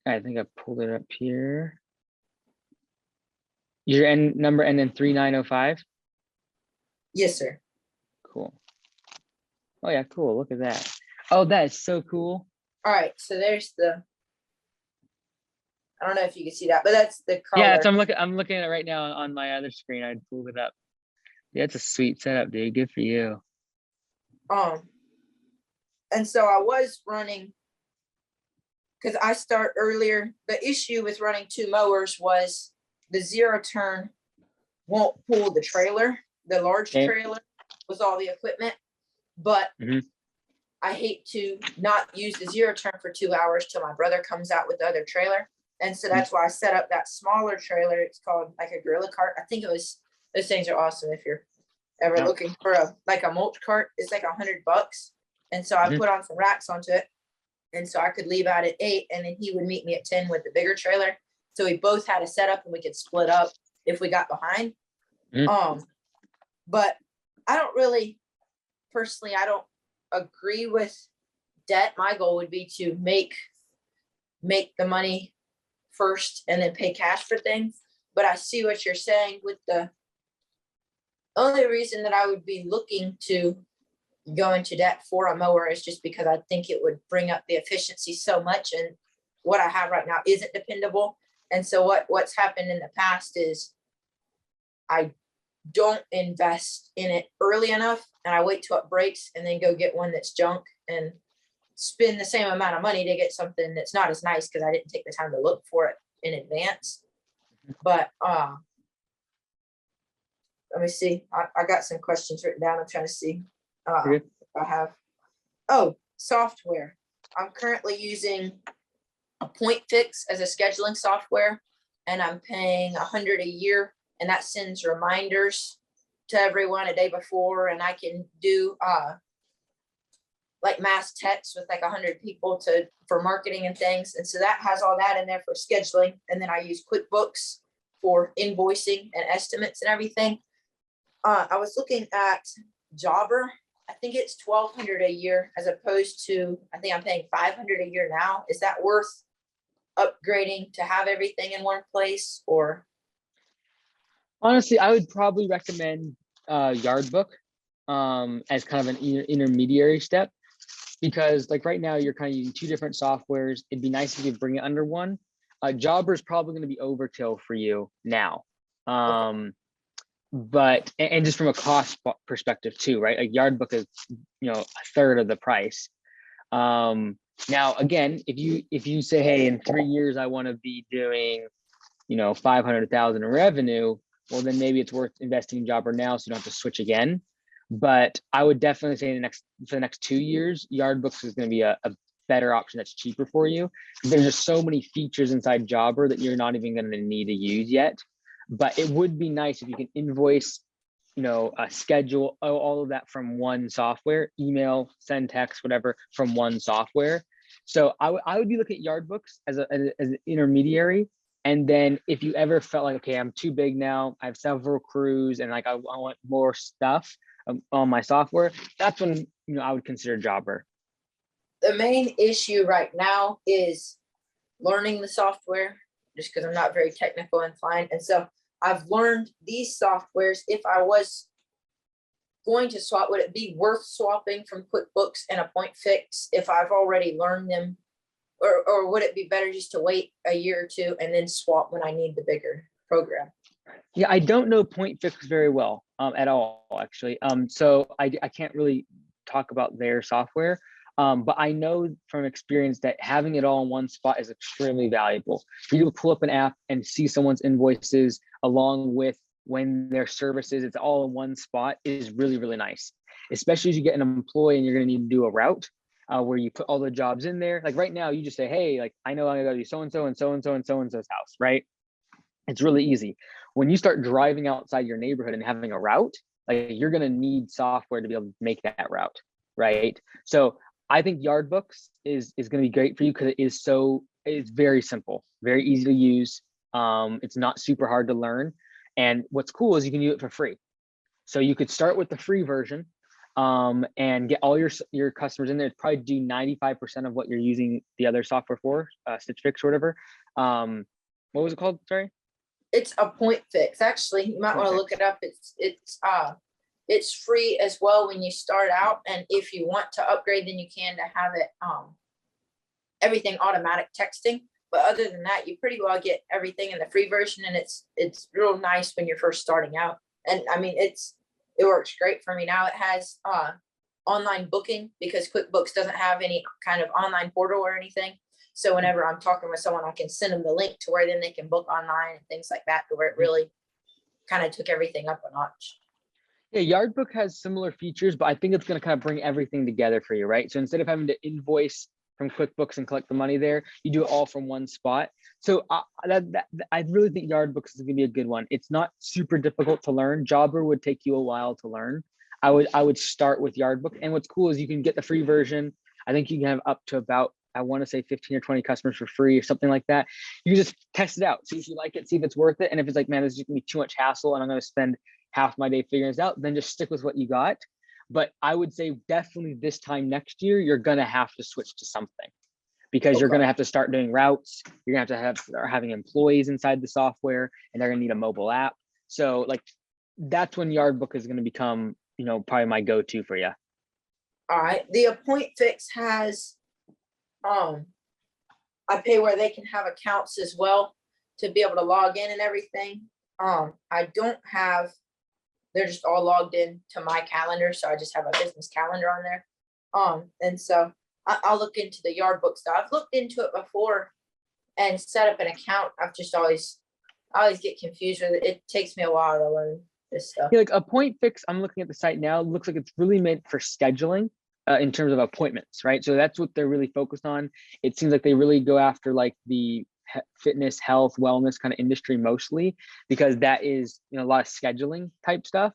I think I pulled it up here. Your end number and then 3905. Yes, sir. Cool. Oh yeah, cool. Look at that. Oh, that is so cool. All right, so there's the. I don't know if you can see that, but that's the color. Yeah, so I'm looking at it right now on my other screen. I pulled it up. Yeah, it's a sweet setup, dude. Good for you. And so I was running, because I start earlier. The issue with running two mowers was the zero turn won't pull the trailer, the large trailer with all the equipment. But I hate to not use the zero turn for 2 hours till my brother comes out with the other trailer. And so that's why I set up that smaller trailer. It's called like a gorilla cart. I think those things are awesome if you're ever looking for a mulch cart. It's like $100. And so I put on some racks onto it. And so I could leave out at 8 and then he would meet me at 10 with the bigger trailer. So we both had a setup and we could split up if we got behind. But I don't really, personally, I don't agree with debt. My goal would be to make the money first and then pay cash for things. But I see what you're saying with the only reason that I would be looking to go into debt for a mower is just because I think it would bring up the efficiency so much. And what I have right now isn't dependable. And so what's happened in the past is I don't invest in it early enough and I wait till it breaks and then go get one that's junk and spend the same amount of money to get something that's not as nice because I didn't take the time to look for it in advance. But let me see. I got some questions written down. I'm trying to see if I have. Oh, software. I'm currently using a Point Fix as a scheduling software, and I'm paying $100 a year, and that sends reminders to everyone a day before, and I can do like mass text with like 100 people for marketing and things. And so that has all that in there for scheduling. And then I use QuickBooks for invoicing and estimates and everything. I was looking at Jobber. I think it's $1,200 a year as opposed to, I think I'm paying $500 a year now. Is that worth upgrading to have everything in one place or? Honestly, I would probably recommend Yardbook as kind of an intermediary step, because like right now you're kind of using two different softwares. It'd be nice if you could bring it under one. Jobber is probably going to be overkill for you now. Okay. But and just from a cost perspective too, right? Like Yardbook is, a third of the price. Now again, if you say, hey, in 3 years I want to be doing, 500,000 in revenue, well then maybe it's worth investing in Jobber now so you don't have to switch again. But I would definitely say for the next 2 years, Yardbooks is going to be a better option that's cheaper for you. There's just so many features inside Jobber that you're not even going to need to use yet. But it would be nice if you can invoice, a schedule, all of that from one software, email, send text, whatever, from one software. So I would be looking at Yardbooks as an intermediary. And then if you ever felt like, okay, I'm too big now, I have several crews and like I want more stuff on my software, that's when I would consider Jobber. The main issue right now is learning the software, just because I'm not very technical inclined. And so I've learned these softwares. If I was going to swap, would it be worth swapping from QuickBooks and AppointFix if I've already learned them? Or would it be better just to wait a year or two and then swap when I need the bigger program? Yeah, I don't know AppointFix very well at all, actually. So I can't really talk about their software. But I know from experience that having it all in one spot is extremely valuable. For you to pull up an app and see someone's invoices along with when their services, it's all in one spot, is really, really nice. Especially as you get an employee and you're going to need to do a route where you put all the jobs in there. Like right now, you just say, hey, like I know I'm going to go to so-and-so and so-and-so and so-and-so's house, right? It's really easy. When you start driving outside your neighborhood and having a route, like you're going to need software to be able to make that route, right? So I think Yardbooks is going to be great for you because it's very simple, very easy to use. It's not super hard to learn. And what's cool is you can do it for free. So you could start with the free version and get all your customers in there. Probably do 95% of what you're using the other software for, Stitch Fix or whatever. What was it called? Sorry. It's AppointFix. Actually, you might want to look it up. It's free as well when you start out, and if you want to upgrade, then you can to have it everything automatic texting. But other than that, you pretty well get everything in the free version, and it's real nice when you're first starting out. And I mean, it works great for me now. It has online booking because QuickBooks doesn't have any kind of online portal or anything. So whenever I'm talking with someone, I can send them the link to where then they can book online and things like that, to where it really kind of took everything up a notch. Yeah, Yardbook has similar features, but I think it's going to kind of bring everything together for you, right? So instead of having to invoice from QuickBooks and collect the money there, you do it all from one spot. So I really think Yardbooks is going to be a good one. It's not super difficult to learn. Jobber would take you a while to learn. I would start with Yardbook. And what's cool is you can get the free version. I think you can have up to about, I want to say 15 or 20 customers for free or something like that. You just test it out. See if you like it, see if it's worth it. And if it's like, man, this is just gonna be too much hassle and I'm going to spend half my day figuring this out, then just stick with what you got. But I would say definitely this time next year, you're going to have to switch to something because you're going to have to start doing routes. You're going to have start having employees inside the software and they're going to need a mobile app. So like, that's when Yardbook is going to become, probably my go-to for you. All right. The AppointFix has I pay where they can have accounts as well to be able to log in and everything. I don't have, they're just all logged in to my calendar. So I just have a business calendar on there. And so I'll look into the Yardbook stuff. I've looked into it before and set up an account. I've just I always get confused with it. It takes me a while to learn this stuff. Yeah, like AppointFix, I'm looking at the site now. It looks like it's really meant for scheduling in terms of appointments, right? So that's what they're really focused on. It seems like they really go after like the fitness, health, wellness kind of industry mostly, because that is a lot of scheduling type stuff.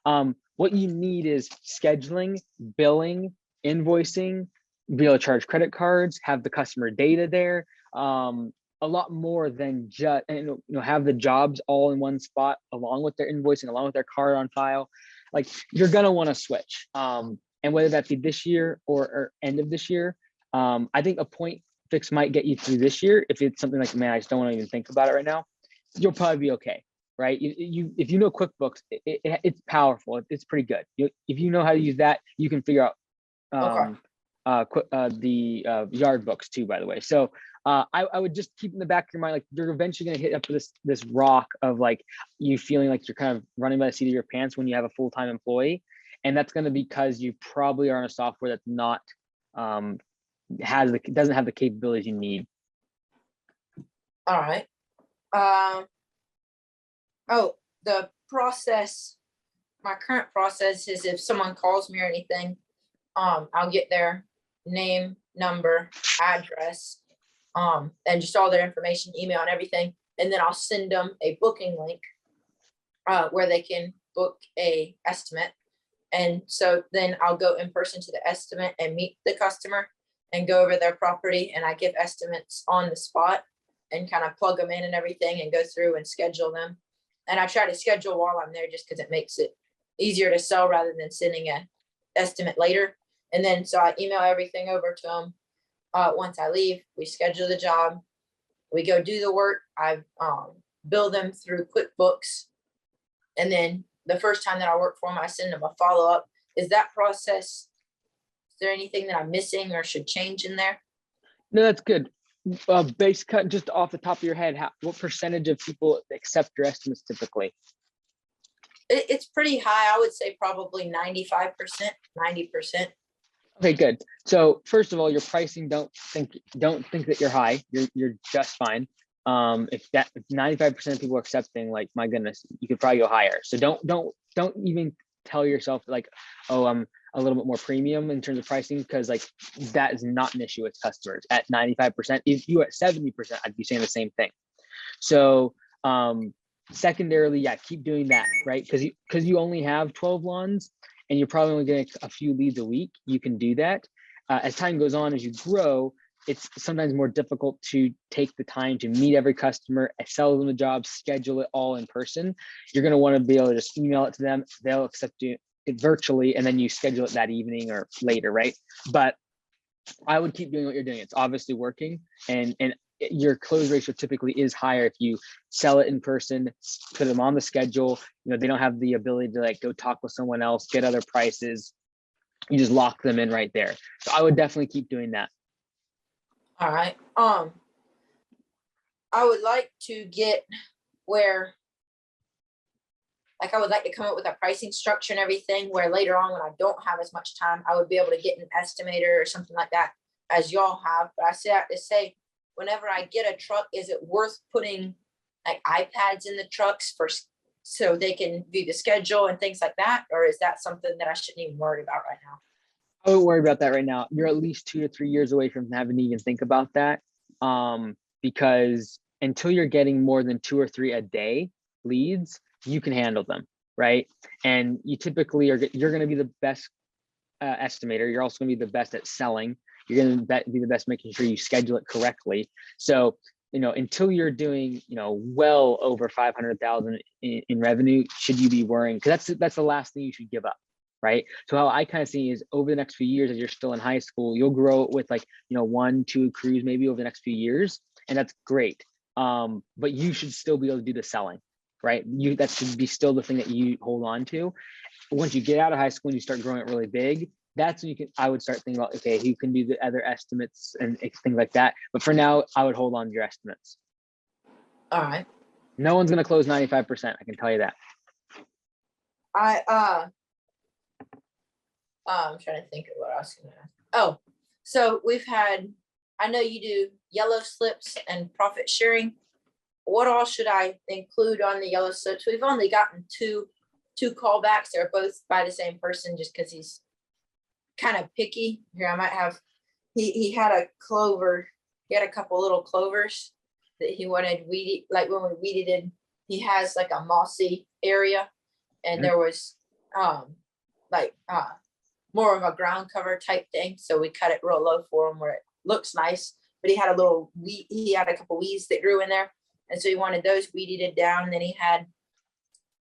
What you need is scheduling, billing, invoicing, be able to charge credit cards, have the customer data there. A lot more than just have the jobs all in one spot along with their invoicing, along with their card on file. Like you're gonna want to switch, and whether that be this year or end of this year, I think AppointFix might get you through this year. If it's something like, man, I just don't want to even think about it right now, you'll probably be okay. right? If you know QuickBooks, it's powerful. It's pretty good. If you know how to use that, you can figure out Okay. the yard books too, by the way. So I would just keep in the back of your mind, like you're eventually going to hit up this rock of like you feeling like you're kind of running by the seat of your pants when you have a full-time employee, and that's going to be because you probably are on a software that's not doesn't have the capabilities you need. All right. Oh, the process, my current process is if someone calls me or anything, I'll get their name, number, address, and just all their information, email and everything. And then I'll send them a booking link, where they can book a estimate. And so then I'll go in person to the estimate and meet the customer and go over their property. And I give estimates on the spot and kind of plug them in and everything and go through and schedule them. And I try to schedule while I'm there just because it makes it easier to sell rather than sending an estimate later. And then so I email everything over to them. Once I leave, we schedule the job. We go do the work. I bill them through QuickBooks. And then the first time that I work for them, I send them a follow-up. Is that process, is there anything that I'm missing or should change in there? No, that's good. Base cut, just off the top of your head, what percentage of people accept your estimates typically? It's pretty high. I would say probably 95%, 90%. Okay, good. So first of all, your pricing, don't think that you're high. You're just fine. If 95% of people are accepting, like, my goodness, you could probably go higher. So don't even tell yourself like, oh, I'm a little bit more premium in terms of pricing, because like that is not an issue with customers at 95%. If you at 70%, I'd be saying the same thing. So secondarily, yeah, keep doing that, right? Because you only have 12 lawns and you're probably only getting a few leads a week. You can do that. As time goes on, as you grow, it's sometimes more difficult to take the time to meet every customer, sell them the job, schedule it all in person. You're going to want to be able to just email it to them. They'll accept it virtually, and then you schedule it that evening or later, right? But I would keep doing what you're doing. It's obviously working, and your close ratio typically is higher if you sell it in person, put them on the schedule. They don't have the ability to like go talk with someone else, get other prices. You just lock them in right there. So I would definitely keep doing that. All right. I would like to get where, like, I would like to come up with a pricing structure and everything where later on when I don't have as much time, I would be able to get an estimator or something like that as y'all have. But I say that to say, whenever I get a truck, is it worth putting like iPads in the trucks so they can view the schedule and things like that? Or is that something that I shouldn't even worry about right now? I wouldn't worry about that right now. You're at least 2 to 3 years away from having to even think about that. Because until you're getting more than 2 or 3 a day leads, you can handle them, right? And you typically you're going to be the best estimator. You're also going to be the best at selling. You're going to be the best making sure you schedule it correctly. So, until you're doing, well over 500,000 in revenue, should you be worrying? Because that's the last thing you should give up, right? So how I kind of see is over the next few years, as you're still in high school, you'll grow with like, 1, 2 crews maybe over the next few years, and that's great. But you should still be able to do the selling, right? That should be still the thing that you hold on to. Once you get out of high school and you start growing it really big, that's when I would start thinking about, okay, who can do the other estimates and things like that. But for now, I would hold on to your estimates. All right. No one's going to close 95%. I can tell you that. I'm trying to think of what I was gonna ask. Oh, so I know you do yellow slips and profit sharing. What all should I include on the yellow slips? We've only gotten two callbacks. They're both by the same person just because he's kind of picky. Here, I might have, he had a clover. He had a couple little clovers that he wanted weeded. Like when we weeded, he has like a mossy area, and there was more of a ground cover type thing. So we cut it real low for him where it looks nice. But he had a couple weeds that grew in there, and so he wanted those weeded down. And then he had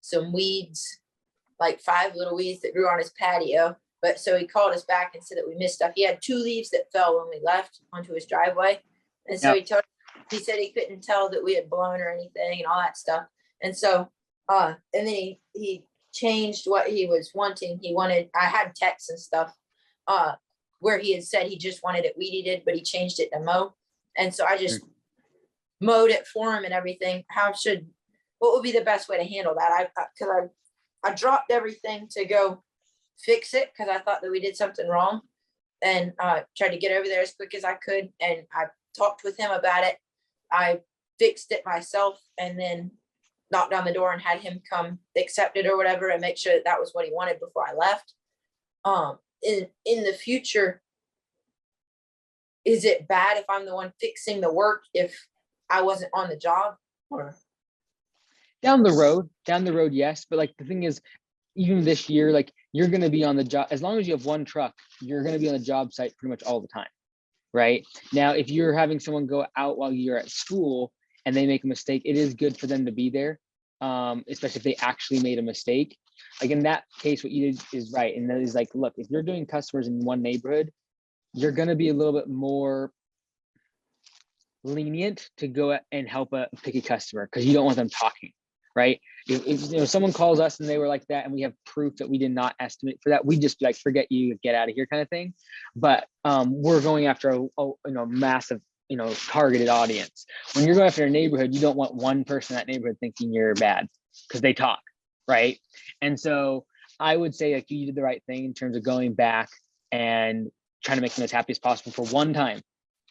some weeds, like 5 little weeds that grew on his patio. But so he called us back and said that we missed stuff. He had 2 leaves that fell when we left onto his driveway. And so he said he couldn't tell that we had blown or anything and all that stuff. And so And then he changed what he was wanting. I had texts and stuff, where he had said he just wanted it weed eated, but he changed it to mow. And so I just mowed it for him and everything. What would be the best way to handle that? I dropped everything to go fix it because I thought that we did something wrong, and tried to get over there as quick as I could. And I talked with him about it. I fixed it myself and then knocked on the door and had him come accept it or whatever and make sure that that was what he wanted before I left. In the future, is it bad if I'm the one fixing the work if I wasn't on the job? Or Down the road, yes. But like the thing is, even this year, like you're gonna be on the job as long as you have one truck, you're gonna be on the job site pretty much all the time, right? Now, if you're having someone go out while you're at school and they make a mistake, it is good for them to be there, especially if they actually made a mistake. Like in that case, what you did is right. And that is like, look, if you're doing customers in one neighborhood, you're gonna be a little bit more lenient to go and help a picky customer because you don't want them talking, right? If someone calls us and they were like that and we have proof that we did not estimate for that, we just be like, forget you, get out of here kind of thing. But we're going after a massive, targeted audience. When you're going after a neighborhood, you don't want one person in that neighborhood thinking you're bad because they talk, right? And so I would say like you did the right thing in terms of going back and trying to make them as happy as possible for one time.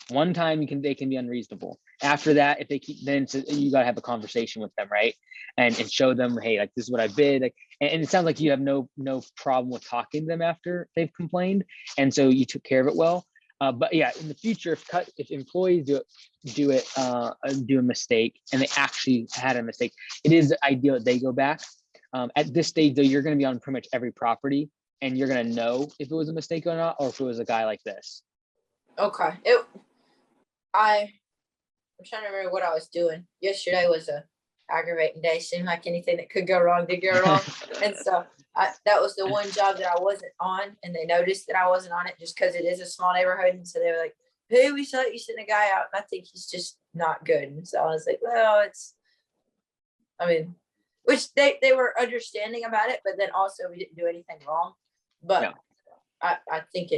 They can be unreasonable. After that, if they keep, then you got to have a conversation with them, right? And show them, hey, like this is what I bid. Like, and it sounds like you have no problem with talking to them after they've complained, and so you took care of it well. But yeah, in the future, if employees do a mistake and they actually had a mistake, it is ideal that they go back. At this stage, though, you're going to be on pretty much every property, and you're going to know if it was a mistake or not, or if it was a guy like this. okay, I'm trying to remember what I was doing. Yesterday was a aggravating day. Seemed like anything that could go wrong did go wrong. And so that was the one job that I wasn't on, and they noticed that I wasn't on it just because it is a small neighborhood. And so they were like, hey, we saw you send a guy out, and I think he's just not good. And so I was like, well, which they were understanding about it, but then also we didn't do anything wrong. But yeah. I think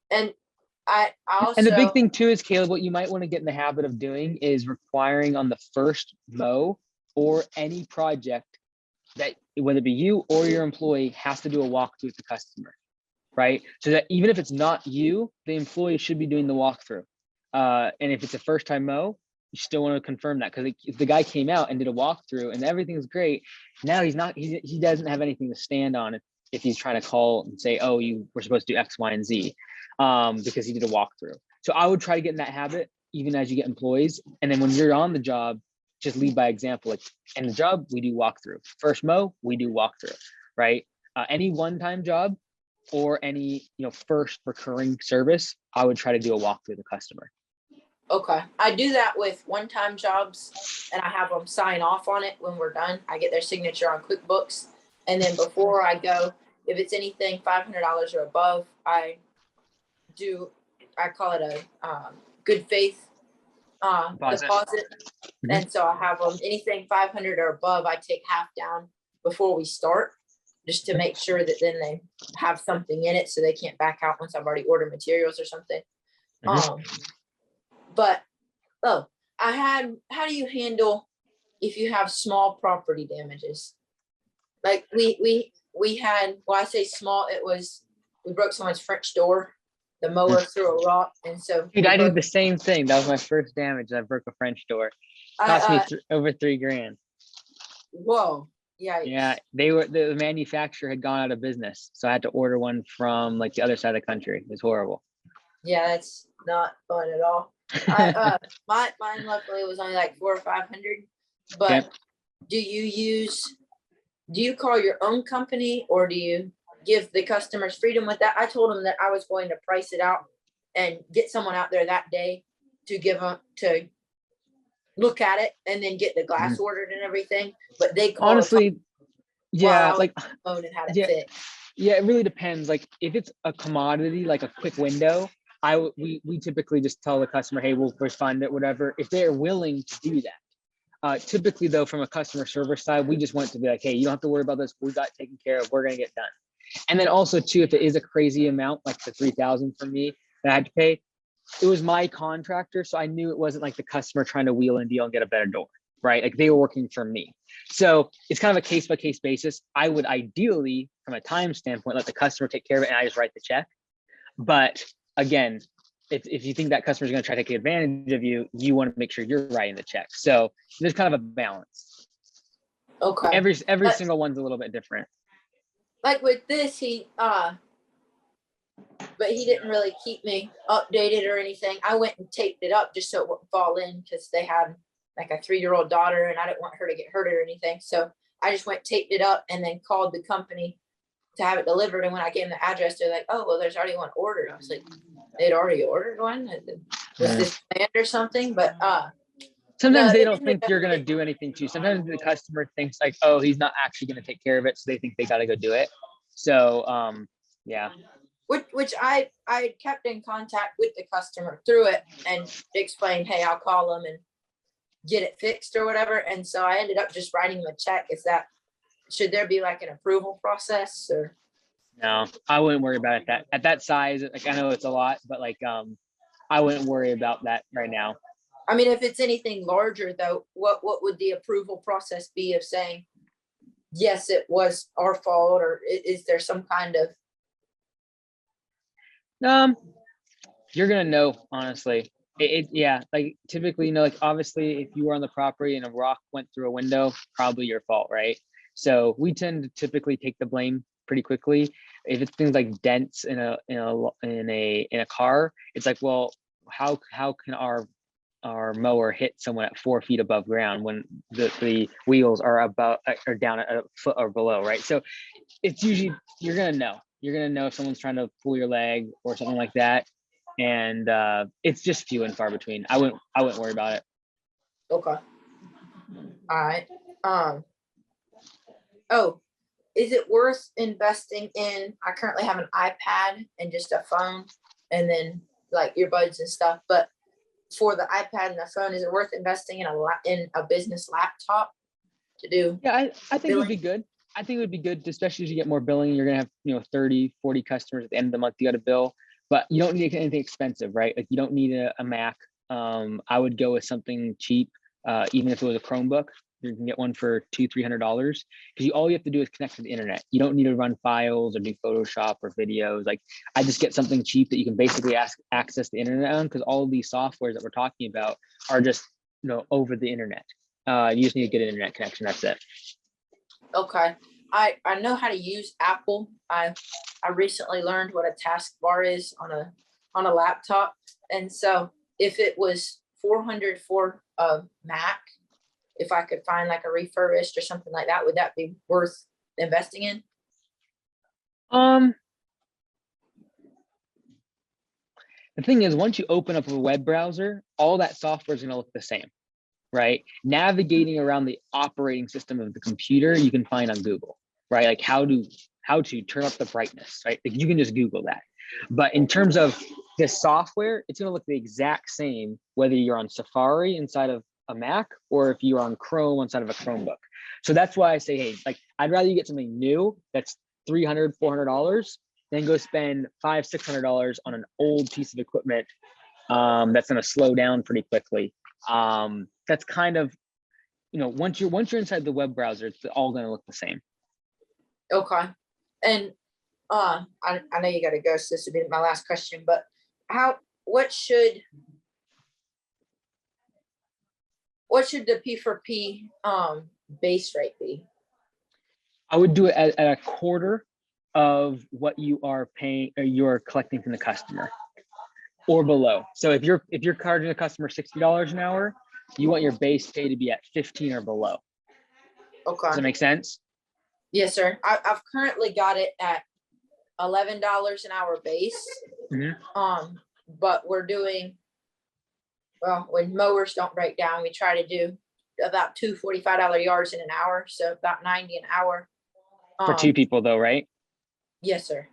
and I also, and the big thing too is, Caleb, what you might want to get in the habit of doing is requiring on the first mow or any project that whether it be you or your employee has to do a walkthrough with the customer, right? So that even if it's not you, the employee should be doing the walkthrough. And if it's a first time mow, you still want to confirm that, because if the guy came out and did a walkthrough and everything's great, now he doesn't have anything to stand on if he's trying to call and say, oh, you were supposed to do X, Y, and Z, because he did a walkthrough. So I would try to get in that habit even as you get employees. And then when you're on the job, just lead by example. Like in the job, we do walkthrough. First mow, we do walkthrough, right? Any one-time job or any first recurring service, I would try to do a walkthrough with the customer. Okay, I do that with one-time jobs, and I have them sign off on it when we're done. I get their signature on QuickBooks, and then before I go, if it's anything $500 or above, I call it a good faith deposit. Mm-hmm. And so I have them anything 500 or above, I take half down before we start, just to make sure that then they have something in it so they can't back out once I've already ordered materials or something. Mm-hmm. But how do you handle if you have small property damages? Like we had, well, I say small, we broke someone's French door. The mower threw a rock, and so dude, I did the same thing. That was my first damage. I broke a French door. Cost me over $3,000. Whoa. Yeah. Yeah, the manufacturer had gone out of business, so I had to order one from like the other side of the country. It was horrible. Yeah, that's not fun at all. Mine luckily was only like 400 or 500. But okay. Do you call your own company, or do you give the customers freedom with that? I told them that I was going to price it out and get someone out there that day to look at it and then get the glass ordered and everything. But they honestly, yeah, like phone and had it fixed. Yeah, it really depends. Like if it's a commodity, like a quick window, we typically just tell the customer, hey, we'll refund it, whatever, if they're willing to do that. Typically though, from a customer service side, we just want to be like, hey, you don't have to worry about this. We got it taken care of. We're going to get done. And then also too, if it is a crazy amount, like the 3,000 for me that I had to pay, it was my contractor. So I knew it wasn't like the customer trying to wheel and deal and get a better door, right? Like they were working for me. So it's kind of a case by case basis. I would ideally, from a time standpoint, let the customer take care of it and I just write the check. But again, if you think that customer is going to try to take advantage of you, you want to make sure you're writing the check. So there's kind of a balance. Okay. Every But- single one's a little bit different. Like with this, but he didn't really keep me updated or anything. I went and taped it up just so it wouldn't fall in because they had like a 3-year-old daughter and I didn't want her to get hurt or anything. So I just went, taped it up and then called the company to have it delivered. And when I gave them the address, they're like, oh, well, there's already one ordered. I was like, they'd already ordered one? Was this planned or something? But sometimes no, they they don't didn't think you're going to really- do anything too. Sometimes the customer thinks like, oh, he's not actually going to take care of it. So they think they got to go do it. So, yeah. which I kept in contact with the customer through it and explained, hey, I'll call them and get it fixed or whatever. And so I ended up just writing them a check. Should there be like an approval process or? No, I wouldn't worry about it at that size. Like I know it's a lot, but like I wouldn't worry about that right now. I mean, if it's anything larger though, what would the approval process be of saying, yes, it was our fault, or is there some kind of? You're gonna know, honestly. Yeah, like typically, you know, like obviously if you were on the property and a rock went through a window, probably your fault, right? So we tend to typically take the blame pretty quickly. If it's things like dents in a car, it's like, well, how can our mower hit someone at 4 feet above ground when the wheels are down at a foot or below, right? So it's usually you're gonna know if someone's trying to pull your leg or something like that, and it's just few and far between. I wouldn't worry about it. Okay. All right. Oh, is it worth investing in? I currently have an iPad and just a phone, and then like earbuds and stuff. But for the iPad and the phone, is it worth investing in a business laptop to do? Yeah, I think it would be billing? good. I think it would be good, especially as you get more billing. You're gonna have 30, 40 customers at the end of the month. You got to bill, but you don't need anything expensive, right? Like you don't need a Mac. I would go with something cheap, even if it was a Chromebook. You can get one for $200-300 because all you have to do is connect to the internet. You don't need to run files or do Photoshop or videos. Like I just get something cheap that you can basically access the internet on, because all of these softwares that we're talking about are just over the internet. You just need a good internet connection. That's it. Okay. I know how to use Apple. I recently learned what a taskbar is on a laptop. And so if it was $400 for a Mac, if I could find like a refurbished or something like that, would that be worth investing in? The thing is, once you open up a web browser, all that software is going to look the same, right? Navigating around the operating system of the computer, you can find on Google, right? Like how to turn up the brightness, right? Like you can just Google that. But in terms of the software, it's going to look the exact same whether you're on Safari inside of a Mac or if you're on Chrome inside of a Chromebook. So that's why I say, hey, like I'd rather you get something new that's $300-400 than go spend $500-600 on an old piece of equipment that's going to slow down pretty quickly. That's kind of, once you're inside the web browser, it's all going to look the same. Okay. And I know you got to go, so this would be my last question, but what should the P4P base rate be? I would do it at a quarter of what you are paying or you're collecting from the customer or below. So if you're charging a customer $60 an hour, you want your base pay to be at 15 or below. Okay. Does that make sense? Yes, sir. I've currently got it at $11 an hour base. Mm-hmm. But we're doing, well, when mowers don't break down, we try to do about 2 $45 yards in an hour, so about 90 an hour. For 2 people though, right? Yes, sir.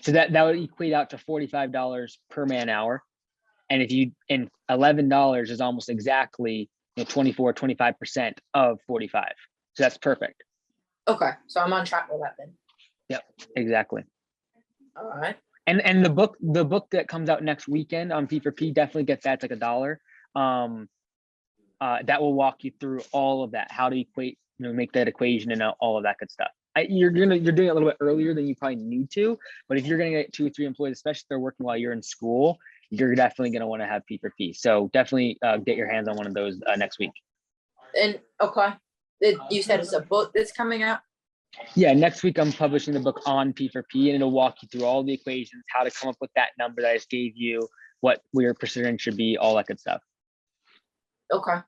So that would equate out to $45 per man hour. And $11 is almost exactly 24, 25% of 45. So that's perfect. Okay, so I'm on track with that then. Yep, exactly. All right. And the book that comes out next weekend on P4P, definitely get that. It's like $1. That will walk you through all of that, how to equate, make that equation and all of that good stuff. You're doing it a little bit earlier than you probably need to, but if you're going to get 2 or 3 employees, especially if they're working while you're in school, you're definitely going to want to have P4P. So definitely get your hands on one of those next week. And okay, you said it's a book that's coming out? Yeah, next week I'm publishing the book on P4P, and it'll walk you through all the equations, how to come up with that number that I just gave you, what your percentage should be, all that good stuff. Okay.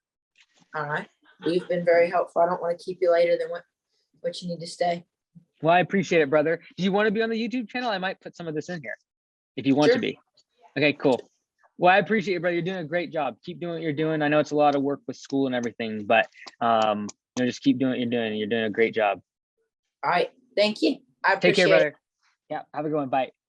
All right. You've been very helpful. I don't want to keep you later than what you need to stay. Well, I appreciate it, brother. Do you want to be on the YouTube channel? I might put some of this in here if you want Sure. to be. Okay, cool. Well, I appreciate it, brother. You're doing a great job. Keep doing what you're doing. I know it's a lot of work with school and everything, but just keep doing what you're doing. You're doing a great job. All right. Thank you. I Take appreciate care, it. brother. Yeah, have a good one. Bye.